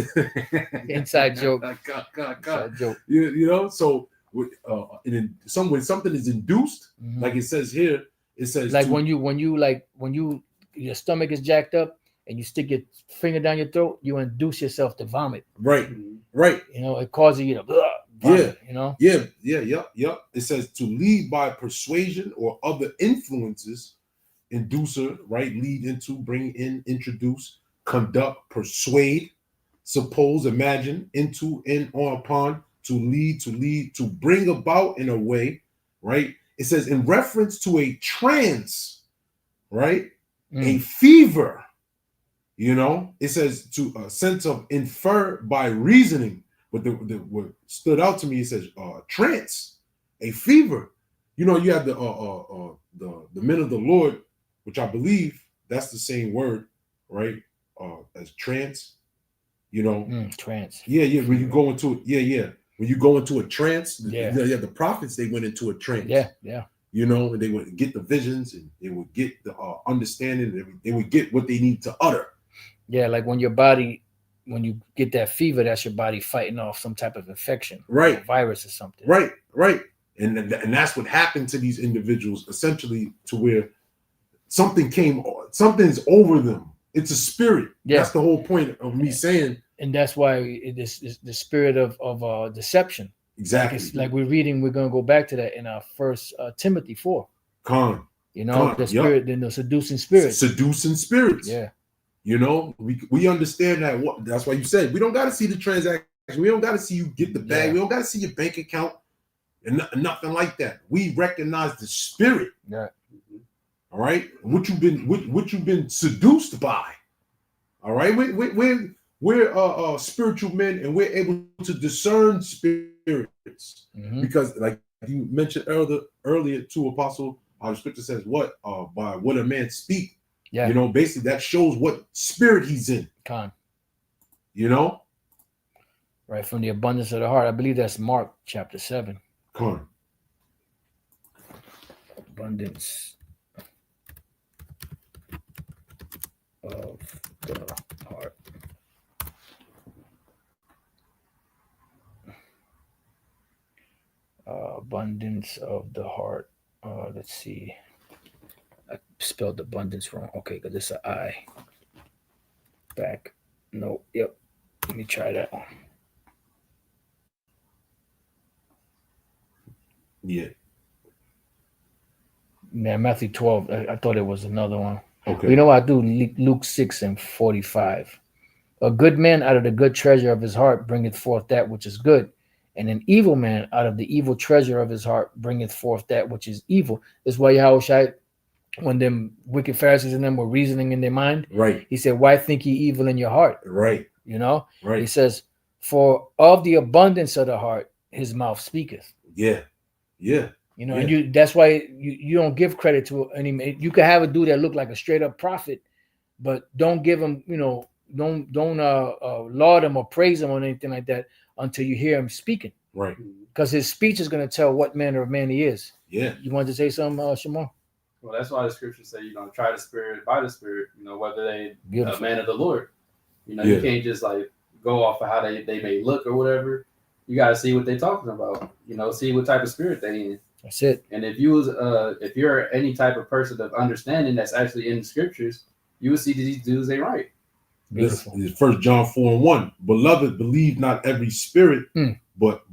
Inside joke. Inside joke. You know, so when something is induced, like it says here, it says like when you your stomach is jacked up and you stick your finger down your throat, you induce yourself to vomit. Right. You know, it causes you to vomit, you know. Yep. It says to lead by persuasion or other influences, inducer, right? Lead into, bring in, introduce, conduct, persuade, suppose, imagine, into, in, on, upon, to lead, to bring about in a way, right? It says in reference to a trance, right? A fever, you know, it says to a sense of infer by reasoning. But what stood out to me, it says trance, a fever. You know, you have the men of the Lord, which I believe that's the same word, right? As trance, you know. Trance. Yeah. When you go into when you go into a trance, the prophets, they went into a trance. Yeah. You know, and they would get the visions and they would get the understanding. They would get what they need to utter. Yeah, like when you get that fever, that's your body fighting off some type of infection, right? A virus or something. Right. And that's what happened to these individuals, essentially, to where something's over them. It's a spirit. Yeah. That's the whole point of me saying. And that's why it is the spirit of deception. Exactly. Like we're reading, we're going to go back to that in our first Timothy 4. You know, the spirit, then the seducing spirits. Seducing spirits. Yeah. You know, we understand that. That's why you said we don't got to see the transaction. We don't got to see you get the bag. Yeah. We don't got to see your bank account and nothing like that. We recognize the spirit. Yeah. All right. What you've been seduced by. All right. We're spiritual men, and we're able to discern spirits because, like you mentioned earlier too, Apostle, our scripture says what by what a man speak. Yeah. You know, basically that shows what spirit he's in. You know? Right, from the abundance of the heart. I believe that's Mark chapter 7. Abundance of the heart. Abundance of the heart. Let's see. I spelled abundance wrong. Okay, because it's an I. Back. No. Yep. Let me try that one. Yeah. Yeah, Matthew 12. I thought it was another one. Okay. You know what I do? Luke 6:45. A good man out of the good treasure of his heart bringeth forth that which is good. And an evil man out of the evil treasure of his heart bringeth forth that which is evil. That's why Yahushua, when them wicked Pharisees and them were reasoning in their mind, right? He said, "Why think ye evil in your heart?" Right. You know, right? He says, "For of the abundance of the heart, his mouth speaketh." Yeah. You know, and that's why you don't give credit to any. You can have a dude that look like a straight up prophet, but don't give him, you know, don't laud him or praise him or anything like that until you hear him speaking. Right. Because his speech is going to tell what manner of man he is. Yeah. You wanted to say something, Shamar? Well, that's why the scriptures say, you know, try the spirit by the spirit, you know, whether they a man of the Lord. You know, you can't just like go off of how they may look or whatever. You got to see what they're talking about, you know, see what type of spirit they in. That's it. And if you're any type of person of understanding that's actually in the scriptures, you will see that these dudes ain't right. This is 1 John 4:1. Beloved, believe not every spirit, but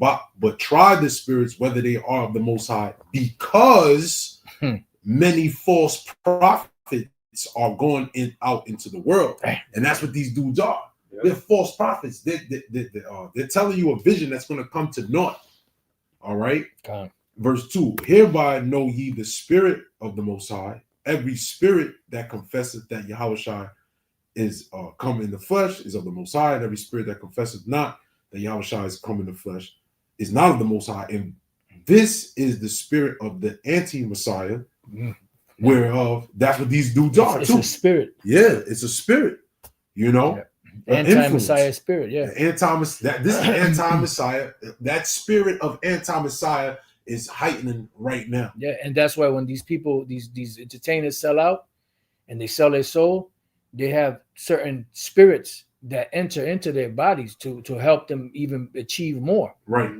try the spirits whether they are of the Most High, because many false prophets are going out into the world, and that's what these dudes are. Yep. They're false prophets. They're telling you a vision that's going to come to naught. All right. Verse 2: Hereby know ye the spirit of the Most High, every spirit that confesseth that Yahushua is come in the flesh is of the Most High, and every spirit that confesseth not that Yahushua is come in the flesh is not of the Most High. And this is the spirit of the anti-Messiah, whereof that's what these dudes are It's too. a spirit. Yeah, it's a spirit, you know. Yeah. Anti-Messiah spirit, yeah. This anti-Messiah, that spirit of anti-Messiah is heightening right now. Yeah, and that's why when these people, these entertainers sell out and they sell their soul, they have certain spirits that enter into their bodies to help them even achieve more. Right.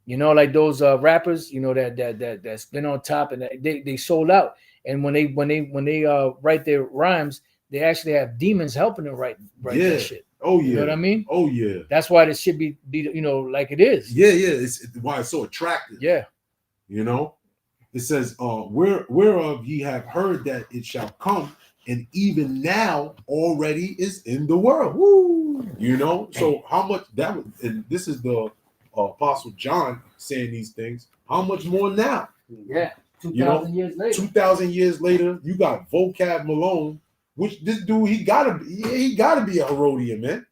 You know, like those rappers, you know, that's been on top and they sold out. And when they write their rhymes, they actually have demons helping them write that shit. Oh yeah. You know what I mean? Oh yeah. That's why this should be you know, like it is. Yeah, yeah. It's why it's so attractive. Yeah. You know, it says, whereof ye have heard that it shall come, and even now already is in the world. Woo! You know, so how much that was, and this is the Apostle John saying these things. How much more now? Yeah. 2,000 years later. 2,000 years later, you got Vocab Malone, which this dude, he gotta be a Herodian, man.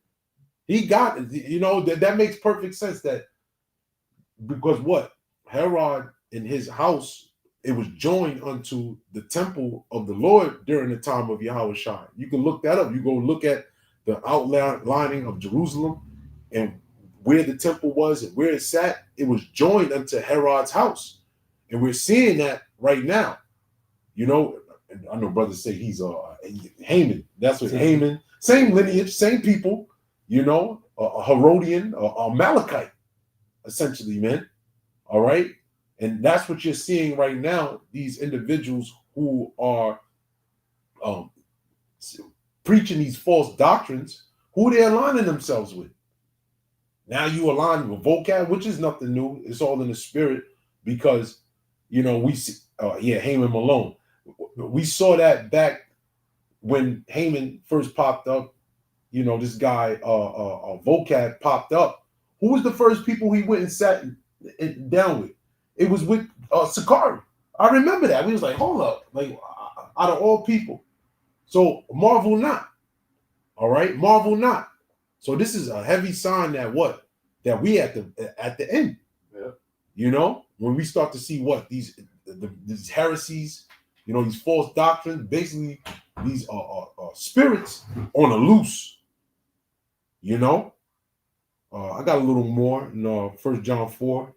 He got, you know, that makes perfect sense. That because what Herod in his house, it was joined unto the temple of the Lord during the time of Yahushua. You can look that up. You go look at the outlining of Jerusalem and where the temple was and where it sat. It was joined unto Herod's house, and we're seeing that right now. You know, I know brothers say he's Haman. That's what Haman. Same lineage, same people. You know, a Herodian, a Malachite, essentially, man. All right. And that's what you're seeing right now. These individuals who are preaching these false doctrines, who they're aligning themselves with. Now you align with vocab, which is nothing new. It's all in the spirit because, you know, we see, Haman Malone. We saw that back when Haman first popped up. You know, this guy, vocab popped up. Who was the first people he went and sat down with? It was with Sakari. I remember that. We was like, hold up, like out of all people. So marvel not. All right, marvel not. So this is a heavy sign that we at the end. Yeah. You know, when we start to see what these heresies, you know, these false doctrines, basically these spirits on a loose. You know, I got a little more in 1 John 4.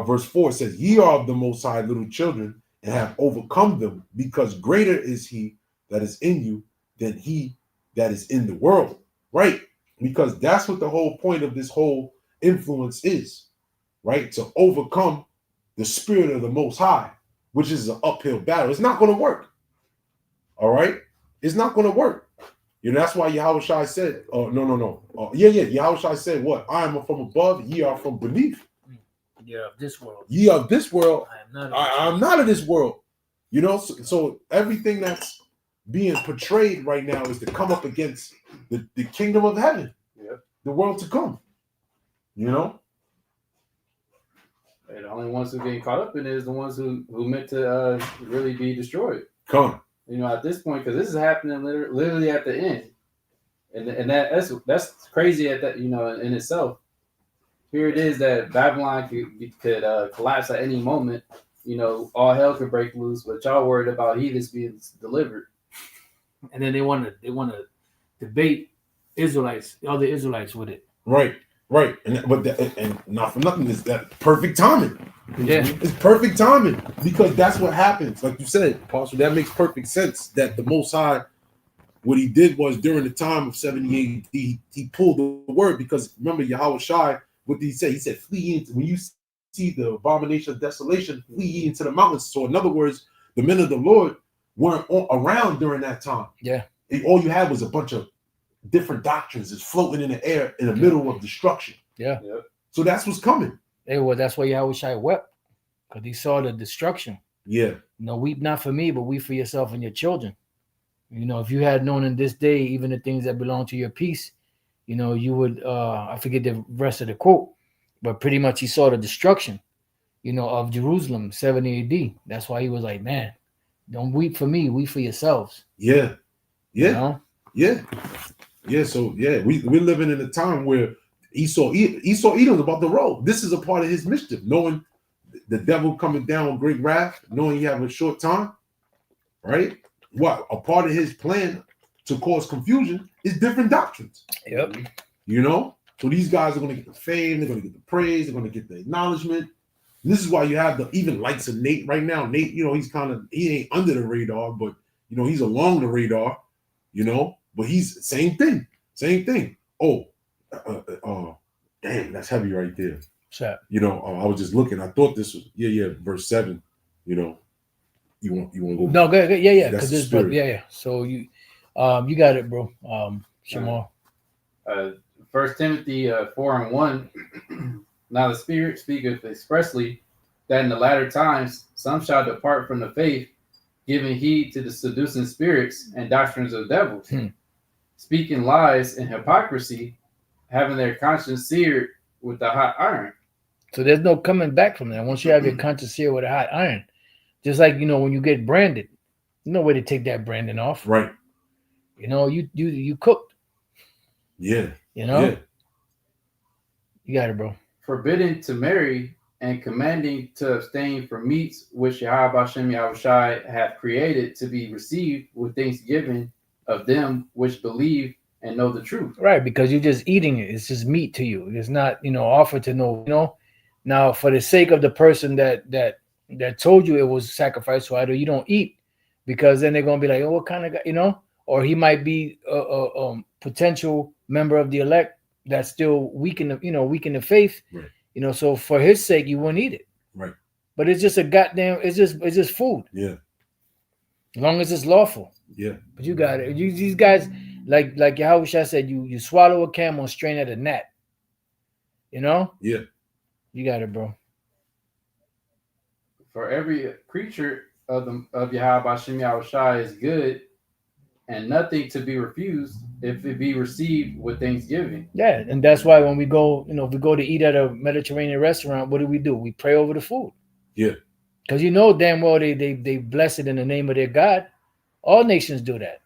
Verse 4 says, ye are of the Most High, little children, and have overcome them, because greater is he that is in you than he that is in the world. Right? Because that's what the whole point of this whole influence is, right? To overcome the spirit of the Most High, which is an uphill battle. It's not going to work. All right? It's not going to work. You know, that's why Yahushua said, Yahushua said what? I am from above, ye are from beneath. Ye are of this world. Ye are of this world. I am not of this world. You know, so everything that's being portrayed right now is to come up against the kingdom of heaven, the world to come. You know? And the only ones who get caught up in it is the ones who meant to really be destroyed. Come. You know, at this point, because this is happening literally at the end, and that's crazy at that, you know, in itself. Here it is that Babylon could collapse at any moment. You know, all hell could break loose, but y'all worried about heathens being delivered. And then they want to debate Israelites, other Israelites with it. Right. And not for nothing, is that perfect timing. Yeah, it's perfect timing because that's what happens. Like you said, Apostle, that makes perfect sense. That the Most High, what he did was during the time of 70 AD, he pulled the word because remember Yahushua, what did he say? He said, "Flee into when you see the abomination of desolation, flee ye into the mountains." So in other words, the men of the Lord weren't around during that time. Yeah, all you had was a bunch of different doctrines is floating in the air in the middle of destruction. Yeah. So that's what's coming. That's why Yahushua wept, because he saw the destruction. Yeah. You know, weep not for me, but weep for yourself and your children. You know, if you had known in this day, even the things that belong to your peace, you know, you would, I forget the rest of the quote, but pretty much he saw the destruction, you know, of Jerusalem, 70 AD. That's why he was like, man, Don't weep for me, weep for yourselves. Yeah. Yeah. You know? Yeah. So yeah, we're living in a time where Esau Edom's about to roll. This is a part of his mischief, knowing the devil coming down with great wrath, knowing you have a short time, right? What a part of his plan to cause confusion is different doctrines. Yep. You know, so these guys are going to get the fame, they're going to get the praise, they're going to get the acknowledgement. And this is why you have the even likes of Nate right now. Nate, you know, he ain't under the radar, but you know, he's along the radar. You know, but he's same thing. Oh, damn, that's heavy right there. Sure. You know, I was just looking. I thought this was verse 7. You know, you want to go? No, go ahead. Yeah. That's Because the spirit. yeah. So you got it, bro. Shamar. 1 Timothy 4:1. Now the Spirit speaketh expressly that in the latter times some shall depart from the faith, giving heed to the seducing spirits and doctrines of devils, speaking lies and hypocrisy, having their conscience seared with the hot iron. So there's no coming back from that. Once you have your conscience seared with a hot iron, just like, you know, when you get branded, no way to take that branding off. Right. You know, you cooked. Yeah. You know? Yeah. You got it, bro. Forbidding to marry and commanding to abstain from meats which Yahweh Hashem Yahushai hath created to be received with thanksgiving of them which believe and know the truth. Right, because you're just eating it. It's just meat to you. It's not, you know, offered to no, you know. Now, for the sake of the person that told you it was sacrificed to idol, you don't eat, because then they're gonna be like, oh, what kind of guy, you know? Or he might be a potential member of the elect that's still weak in the faith. Right. You know, so for his sake, you wouldn't eat it. Right. But it's just it's just food. Yeah. As long as it's lawful. Yeah. But you got it. These guys, like Yahushua said, you swallow a camel and strain at a gnat. You know? Yeah. You got it, bro. For every creature of Yahweh Hashem Yahushai is good, and nothing to be refused if it be received with thanksgiving. Yeah, and that's why when we go, you know, if we go to eat at a Mediterranean restaurant, what do? We pray over the food. Yeah. Because you know damn well they bless it in the name of their God. All nations do that.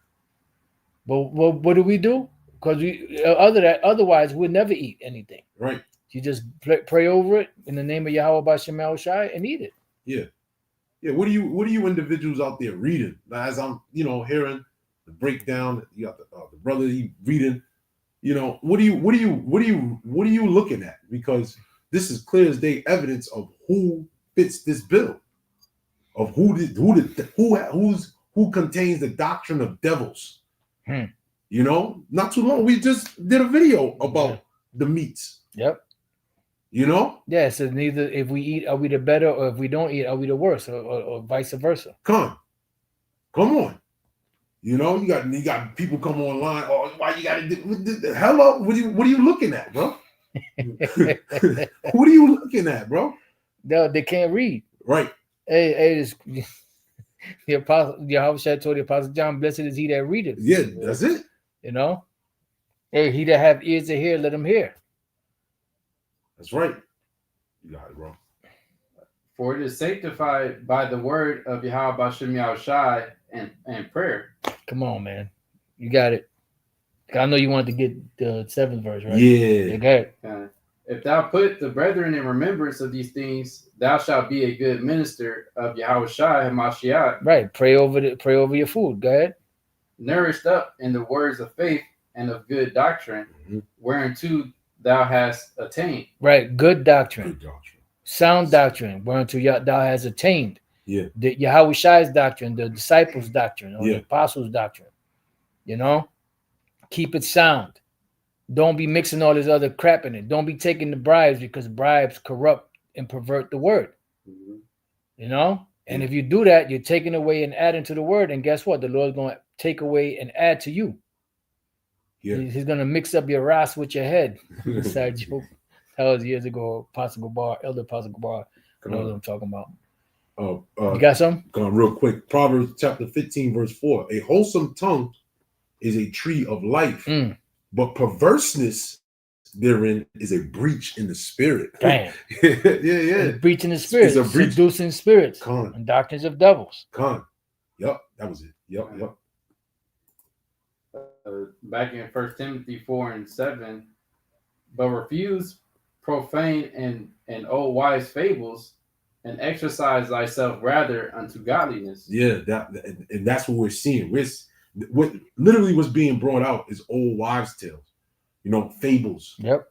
But what do we do? Because otherwise we'll never eat anything. Right. You just pray over it in the name of Yahweh B'Shem Shai and eat it. Yeah. Yeah. What do you individuals out there reading? As I'm, you know, hearing the breakdown, you got the brother reading. You know, what are you looking at? Because this is clear as day evidence of who fits this bill, of who contains the doctrine of devils. You know, not too long we just did a video about the meats. Yep. You know? Yeah, it says neither if we eat are we the better, or if we don't eat are we the worse, or vice versa. Come on. You know, you got people come online. Oh, why you got to do? Hello, what are you looking at, bro? What are you looking at, bro? They can't read. Right. Hey, the apostle Yahushua told the apostle John, "Blessed is he that readeth." Yeah, that's it. You know, hey, he that have ears to hear, let him hear. That's right. You got it, bro. For it is sanctified by the word of Yahweh B'Shem Yahushai and prayer. Come on, man. You got it. I know you wanted to get the 7th verse, right? Yeah. Go ahead. If thou put the brethren in remembrance of these things, thou shalt be a good minister of Yahushua Hamashiach. Right. Pray over your food. Go ahead. Nourished up in the words of faith and of good doctrine, whereunto thou hast attained. Right. Good doctrine. Good doctrine. Sound doctrine, whereunto thou hast attained. Yeah. The Yahushua's doctrine, the disciples' doctrine, or the apostles' doctrine. You know? Keep it sound. Don't be mixing all this other crap in it. Don't be taking the bribes, because bribes corrupt and pervert the word. You know? And if you do that, you're taking away and adding to the word. And guess what? The Lord's going to take away and add to you. Yeah. He's going to mix up your ras with your head. Inside joke. That was years ago. Elder Apostle Gabar. Knows what I'm talking about. You got some? Go on real quick. Proverbs chapter 15, verse 4. A wholesome tongue is a tree of life, but perverseness therein is a breach in the spirit. Damn. Yeah. Breach in the spirit. Seducing spirits and doctrines of devils. Y'all Yep, that was it. Yep, yep. Back in 1 Timothy 4:7, but refuse profane and old wise fables, and exercise thyself rather unto godliness. Yeah, and that's what we're seeing. What literally was being brought out is old wives' tales, fables. Yep.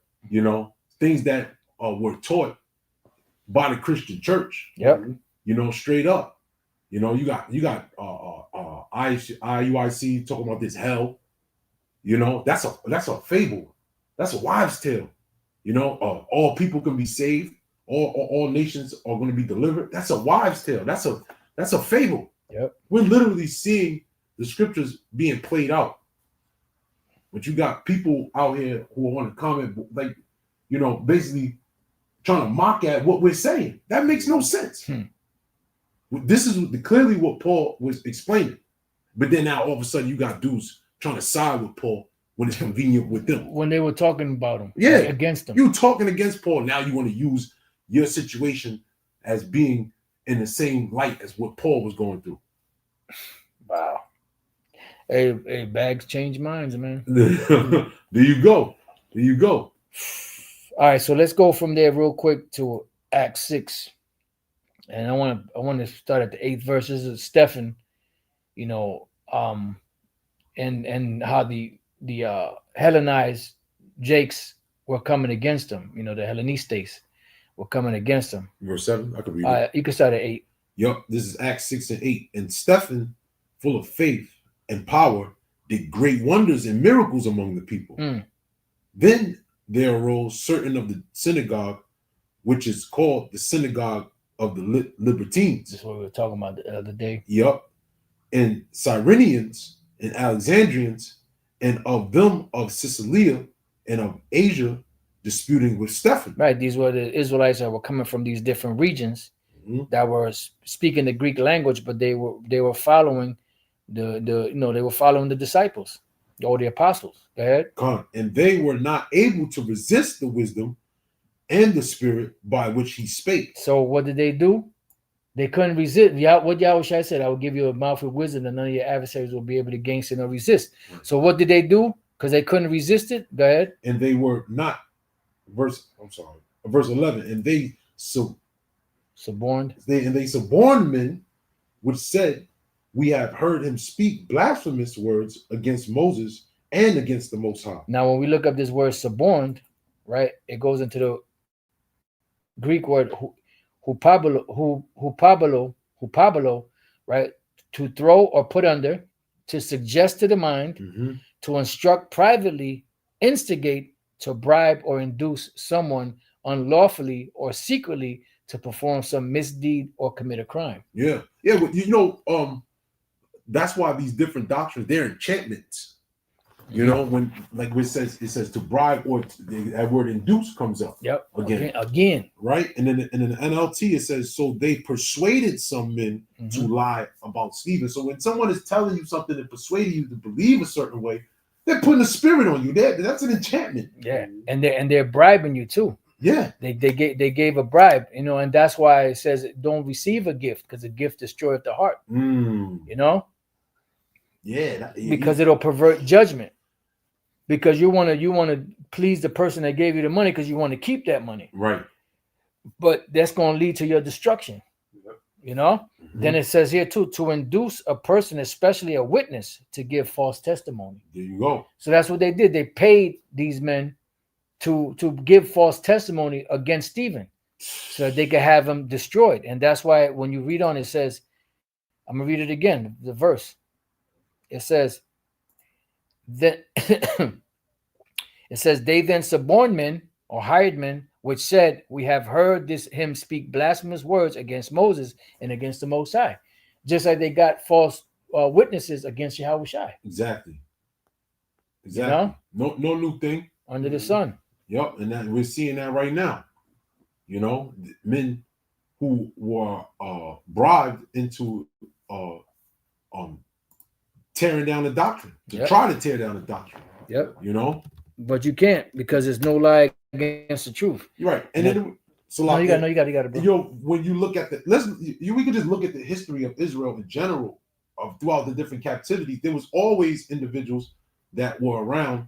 Things that were taught by the Christian church. Yep. Straight up. You got IUIC talking about this hell. That's a fable. That's a wives' tale. All people can be saved. All nations are going to be delivered. That's a wives' tale. That's a fable. Yep. We're literally seeing the scriptures being played out. But you got people out here who want to comment, like, basically trying to mock at what we're saying. That makes no sense. This is clearly what Paul was explaining. But then now all of a sudden you got dudes trying to side with Paul when it's convenient with them. When they were talking about him. Yeah. Against him. You talking against Paul. Now you want to use your situation as being in the same light as what Paul was going through. Wow. Hey, bags change minds, man. There you go. All right, so let's go from there real quick to Acts 6. And I want to start at the 8th verse. This is Stephen, and how the Hellenized Jakes were coming against him. The Hellenistes were coming against him. Verse 7, I could read it. You can start at 8. Yep, this is Acts 6 and 8. And Stephen, full of faith and power, did great wonders and miracles among the people. Then there arose certain of the synagogue, which is called the synagogue of the Libertines. That's what we were talking about the other day. Yep. And Cyrenians and Alexandrians, and of them of Sicilia and of Asia, disputing with Stephen. Right. These were the Israelites that were coming from these different regions that were speaking the Greek language, but they were following they were following the disciples or the apostles. Go ahead. And they were not able to resist the wisdom and the spirit by which he spake. So what did they do? They couldn't resist. What Yahushua said, I will give you a mouth of wisdom, and none of your adversaries will be able to gainsay nor resist. Right. So what did they do? Because they couldn't resist it. Go ahead. And they were not, verse 11, and they suborned men, which said, we have heard him speak blasphemous words against Moses and against the Most High. Now, when we look up this word suborned, right, it goes into the Greek word hupabalo, right, to throw or put under, to suggest to the mind, to instruct privately, instigate, to bribe or induce someone unlawfully or secretly to perform some misdeed or commit a crime. Yeah, but that's why these different doctrines, they're enchantments. When like it says to bribe, or that word induce comes up. Yep. Again. Right. And then in the NLT it says, so they persuaded some men to lie about Stephen. So when someone is telling you something and persuading you to believe a certain way, they're putting a spirit on you. That's an enchantment. Yeah. And they're bribing you too. Yeah. They gave a bribe, and that's why it says don't receive a gift, because a gift destroyeth the heart. Yeah. Because it'll pervert judgment. Because you want to please the person that gave you the money, because you want to keep that money. Right. But that's going to lead to your destruction. Then it says here too, to induce a person, especially a witness, to give false testimony. There you go. So that's what they did. They paid these men to give false testimony against Stephen so that they could have him destroyed. And that's why when you read on, it says, I'm going to read it again, the verse. It says that it says they then suborned men or hired men, which said, we have heard him speak blasphemous words against Moses and against the Most High. Just like they got false witnesses against Yahushua. Exactly. No new thing under the sun. Yep, and that we're seeing that right now. Men who were bribed into tearing down the doctrine, to try to tear down the doctrine. Yep. But you can't, because there's no lie against the truth. Right. And then so like you got it, bro. When you look at we could just look at the history of Israel in general throughout the different captivities, there was always individuals that were around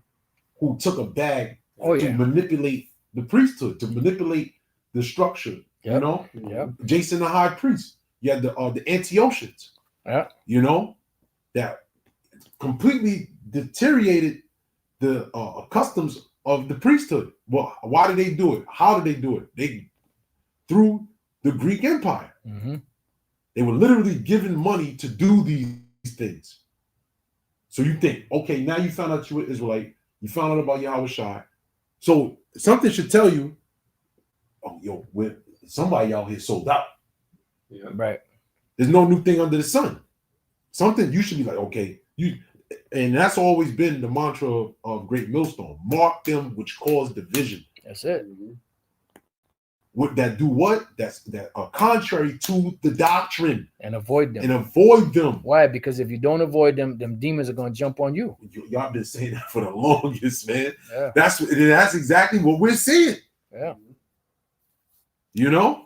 who took a bag to manipulate the priesthood, to manipulate the structure. You know, Jason the high priest. You had the Antiochians. You know, that completely deteriorated the customs of the priesthood. Well, why did they do it? How did they do it? They through the Greek Empire. They were literally given money to do these things. So you think, okay, now you found out you were Israelite, you found out about Yahweh Shai. So something should tell you, oh, yo, somebody out here sold out. Yeah. Right. There's no new thing under the sun. Something you should be like, okay, and that's always been the mantra of Great Millstone. Mark them which cause division. That's it. What that do what? That are contrary to the doctrine. And avoid them. Why? Because if you don't avoid them, them demons are going to jump on you. Y'all been saying that for the longest, man. Yeah. That's exactly what we're seeing. Yeah. You know?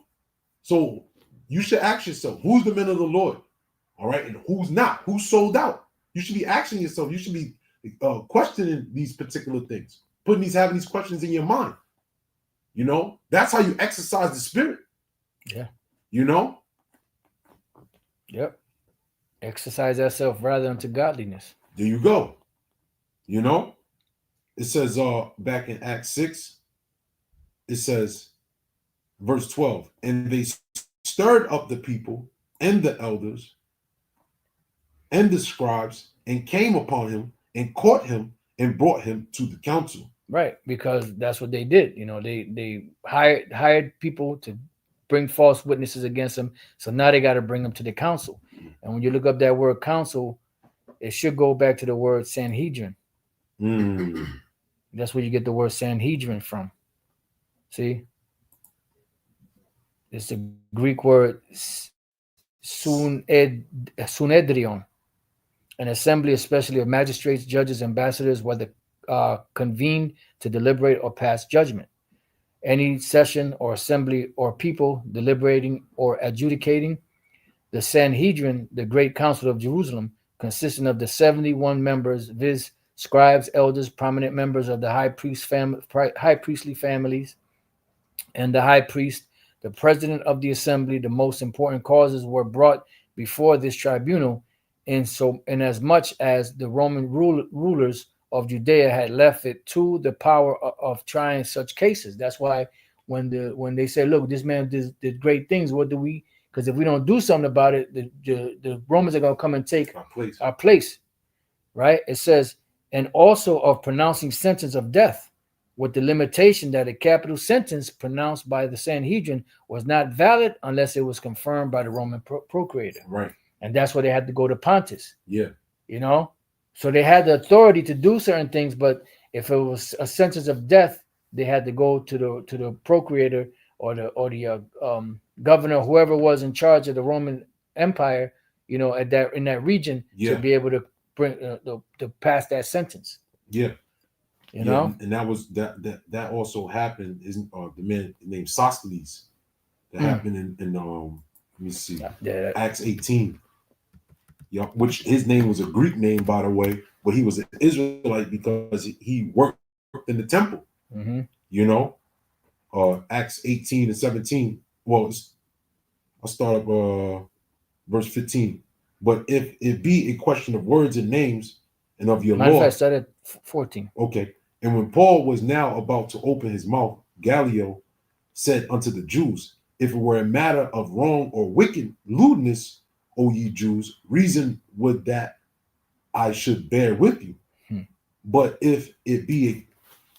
So you should ask yourself, who's the men of the Lord? All right, and who's not? Who's sold out? You should be asking yourself. You should be questioning these particular things, having these questions in your mind. You know, that's how you exercise the spirit. Yeah. You know? Yep. Exercise ourselves rather unto godliness. There you go. You know? It says back in Acts 6, it says, verse 12, and they stirred up the people and the elders and the scribes and came upon him and caught him and brought him to the council. Right, because that's what they did. You know, they hired people to bring false witnesses against them. So now they got to bring them to the council. And when you look up that word council, it should go back to the word Sanhedrin. That's where you get the word Sanhedrin from. See? It's the Greek word sunedrion, an assembly, especially of magistrates, judges, ambassadors, whether convened to deliberate or pass judgment. Any session or assembly or people deliberating or adjudicating. The Sanhedrin, the great council of Jerusalem, consisting of the 71 members, viz., scribes, elders, prominent members of the high priestly families, and the high priest, the president of the assembly. The most important causes were brought before this tribunal, in as much as the Roman rulers of Judea had left it to the power of trying such cases. That's why when they say, look, this man did great things, what do we? Because if we don't do something about it, the Romans are going to come and take our place, right? It says, and also of pronouncing sentence of death, with the limitation that a capital sentence pronounced by the Sanhedrin was not valid unless it was confirmed by the Roman procurator. Right. And that's why they had to go to Pontus. Yeah. You know? So they had the authority to do certain things, but if it was a sentence of death, they had to go to the procurator or the governor, whoever was in charge of the Roman Empire, you know, in that region, to be able to bring to pass that sentence. Yeah, you know, and that was that also happened. Isn't the man named Sosthenes? That happened in let me see, Acts 18. Yeah, which his name was a Greek name, by the way, but he was an Israelite because he worked in the temple. You know, Acts 18 and 17. Well, I'll start up verse 15. But if it be a question of words and names and of your law. I started 14. Okay. And when Paul was now about to open his mouth, Gallio said unto the Jews, if it were a matter of wrong or wicked lewdness, O ye Jews, reason would that I should bear with you. But if it be a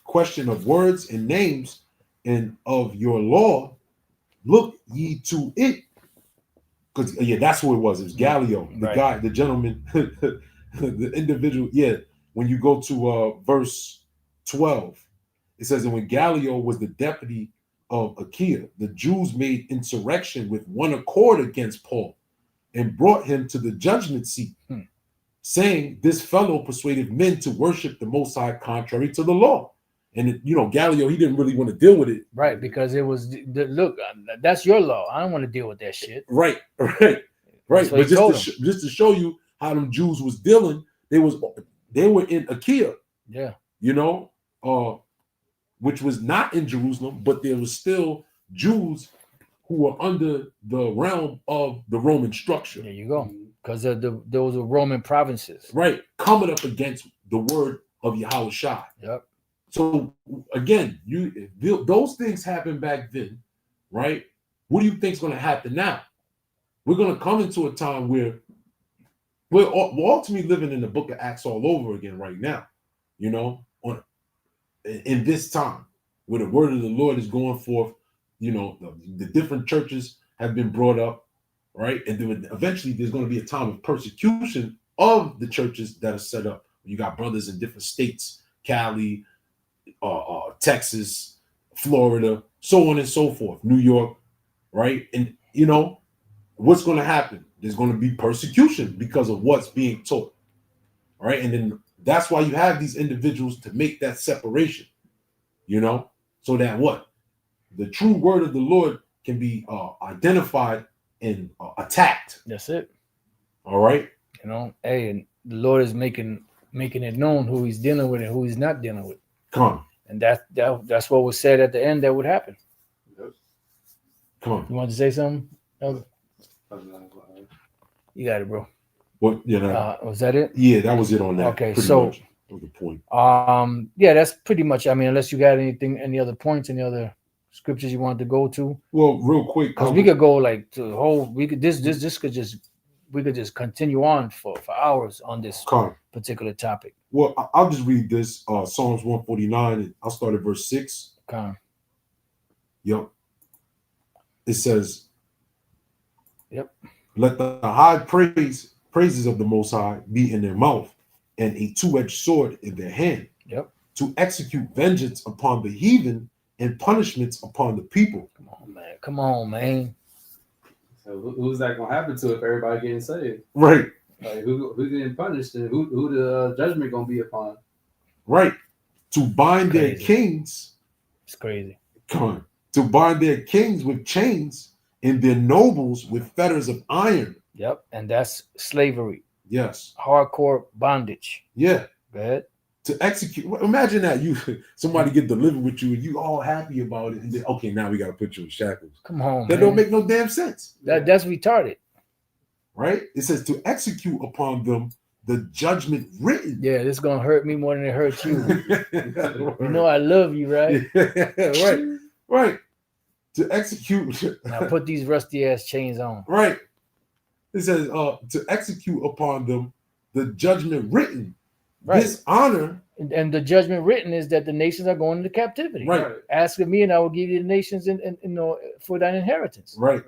question of words and names and of your law, look ye to it. Because that's who it was. It was Gallio, the guy, the gentleman, the individual. Yeah, when you go to verse 12, it says, and when Gallio was the deputy of Achaia, the Jews made insurrection with one accord against Paul and brought him to the judgment seat, saying, this fellow persuaded men to worship the Most High contrary to the law. And, Gallio, he didn't really want to deal with it. Right, because it was, look, that's your law. I don't want to deal with that shit. Right. But just to show you how them Jews was dealing. They were in Achaia, Yeah. you know, which was not in Jerusalem, but there was still Jews who were under the realm of the Roman structure. There you go. Because those were Roman provinces. Right. Coming up against the word of Yahweh Shai. Yep. So again, those things happened back then, right? What do you think is going to happen now? We're going to come into a time where we're ultimately living in the book of Acts all over again right now, you know, in this time where the word of the Lord is going forth, you know, the different churches have been brought up, right? And then eventually there's going to be a time of persecution of the churches that are set up. You got brothers in different states, Cali, Texas, Florida, so on and so forth, New York, right? And, you know, what's going to happen? There's going to be persecution because of what's being taught, right? And then that's why you have these individuals to make that separation, you know, so that what? The true word of the Lord can be identified and attacked. That's it. All right. You know, hey, and the Lord is making it known who he's dealing with and who he's not dealing with. Come on. And that's what was said at the end that would happen. Come on. You want to say something? No? You got it, bro. What, you know? Was that it? Yeah, that was it on that. Okay, so much. That was the point. Yeah, that's pretty much. I mean, unless you got any other points, any other scriptures you want to go to. Well, real quick, because we could go like to the whole. We could we could just continue on for hours on this particular topic. Well, I'll just read this Psalms 149, and I'll start at verse 6. Yep. It says, yep. Let the high praises of the Most High be in their mouth, and a two-edged sword in their hand. Yep. To execute vengeance upon the heathen and punishments upon the people. Come on, man. So who's that gonna happen to if everybody getting saved? Right. Like who getting punished and who the judgment gonna be upon? Right. To bind their kings. It's crazy. Come on. To bind their kings with chains and their nobles with fetters of iron. Yep. And that's slavery. Yes. Hardcore bondage. Yeah. Go ahead. To execute. Imagine that somebody get delivered with you and you all happy about it, and then okay, now we got to put you in shackles. Come on, that don't make no damn sense. That's retarded, right? It says to execute upon them the judgment written. Yeah, this is gonna hurt me more than it hurts you. You know I love you, right? Right, right. To execute. Now put these rusty ass chains on. Right. It says to execute upon them the judgment written. Right. This honor and the judgment written is that the nations are going into captivity. Right. Ask of me, and I will give you the nations for thine inheritance. Right.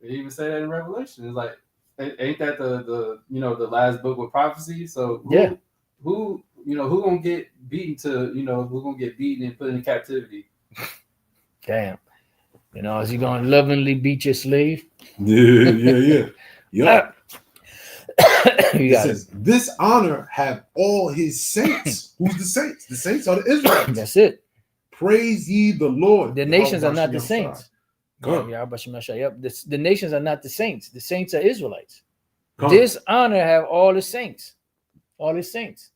They even say that in Revelation. It's like, ain't that the the last book with prophecy? So who gonna get beaten who gonna get beaten and put in captivity? Damn. Is he gonna lovingly beat your slave? Yeah. It says, this honor have all his saints. Who's the saints? The saints are the Israelites. That's it. Praise ye the Lord. The nations are not the saints. Yep. The nations are not the saints. The saints are Israelites. This honor have all the saints. All his saints.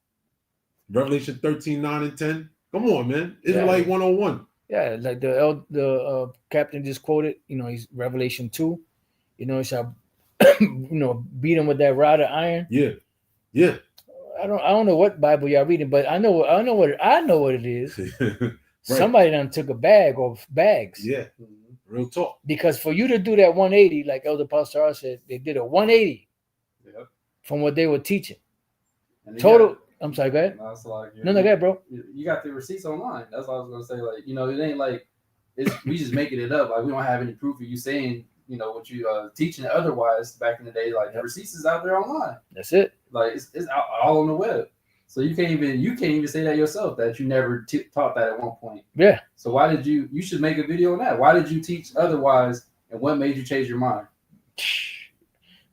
Revelation 13, 9 and 10. Come on, man. Israelite 101. Yeah, like the captain just quoted, he's Revelation 2. He shall beat him with that rod of iron. Yeah. I don't know what Bible y'all reading, but I know what it is. Right. Somebody done took a bag or bags. Yeah. Real talk. Because for you to do that 180, like Elder Pastor said, they did a 180 from what they were teaching. Total. I'm sorry, go ahead. No, go ahead, bro. You got the receipts online. That's what I was gonna say. Like, it ain't like we just making it up. Like, we don't have any proof of you saying what you teaching otherwise back in the day. Like, the receipts is out there online. That's it. Like, it's all on the web. So you can't even say that yourself, that you never taught that at one point. Yeah. So why did you should make a video on that? Why did you teach otherwise, and what made you change your mind?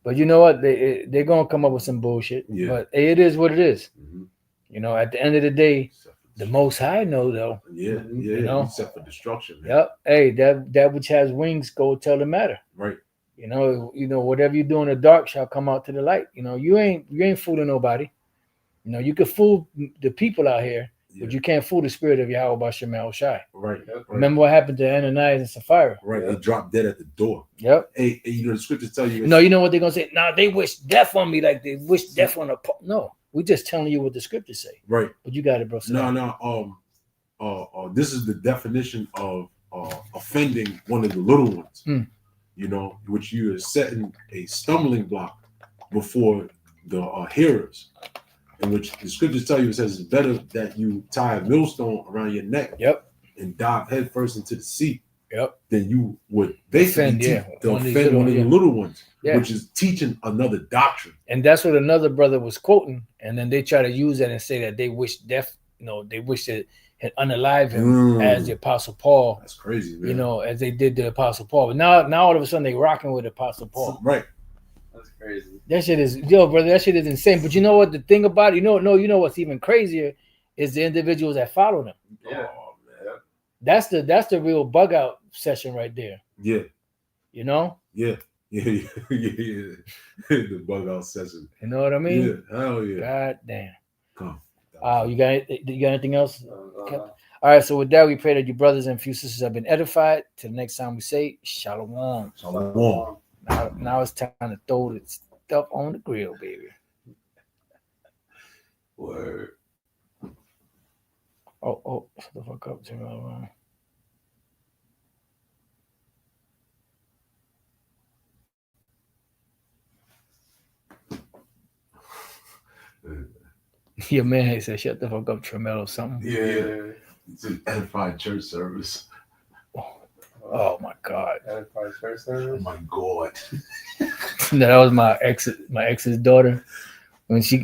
But you know what? They're gonna come up with some bullshit. Yeah. But it is what it is. Mm-hmm. At the end of the day, the Most High know though. Yeah. Except for destruction. Man. Yep. Hey, that which has wings, go tell the matter. Right. You know, whatever you do in the dark shall come out to the light. You know, you ain't fooling nobody. You know, you could fool the people out here, but you can't fool the spirit of Yahweh Bashem El Shai. Right. Remember what happened to Ananias and Sapphira? Right. They dropped dead at the door. Yep. Hey, you know, the scriptures tell you. No, you know what they're gonna say? Nah, they wish death on me like they wish death on a. No, we're just telling you what the scriptures say. Right. But you got it, bro. No. This is the definition of offending one of the little ones. You know, which you are setting a stumbling block before the hearers. In which the scriptures tell you, it says it's better that you tie a millstone around your neck. Yep. And dive headfirst into the sea. Yep. Then you would basically offend one of the little ones, which is teaching another doctrine. And that's what another brother was quoting. And then they try to use that and say that they wish death, you know, they wish that had unalive him as the Apostle Paul. That's crazy, man. You know, as they did the Apostle Paul. But now all of a sudden they rocking with Apostle Paul. Right. That's crazy. That shit is, brother, that shit is insane. But you know what the thing about it, you know what's even crazier is the individuals that follow them. Yeah. Oh, man. That's the real bug out session right there. Yeah. You know? Yeah. The bug out session. You know what I mean? Yeah. Hell yeah. God damn. Come. You got anything else? All right, so with that, we pray that your brothers and few sisters have been edified. Till the next time we say Shalom. Shalom. Now it's time to throw the stuff on the grill, baby. Word. Oh, shut the fuck up, turn around. Your man said, "Shut the fuck up, Tremel," or something. Yeah. It's an edified church service. Oh my God. Edified church service. Oh my God. That was my ex's daughter when she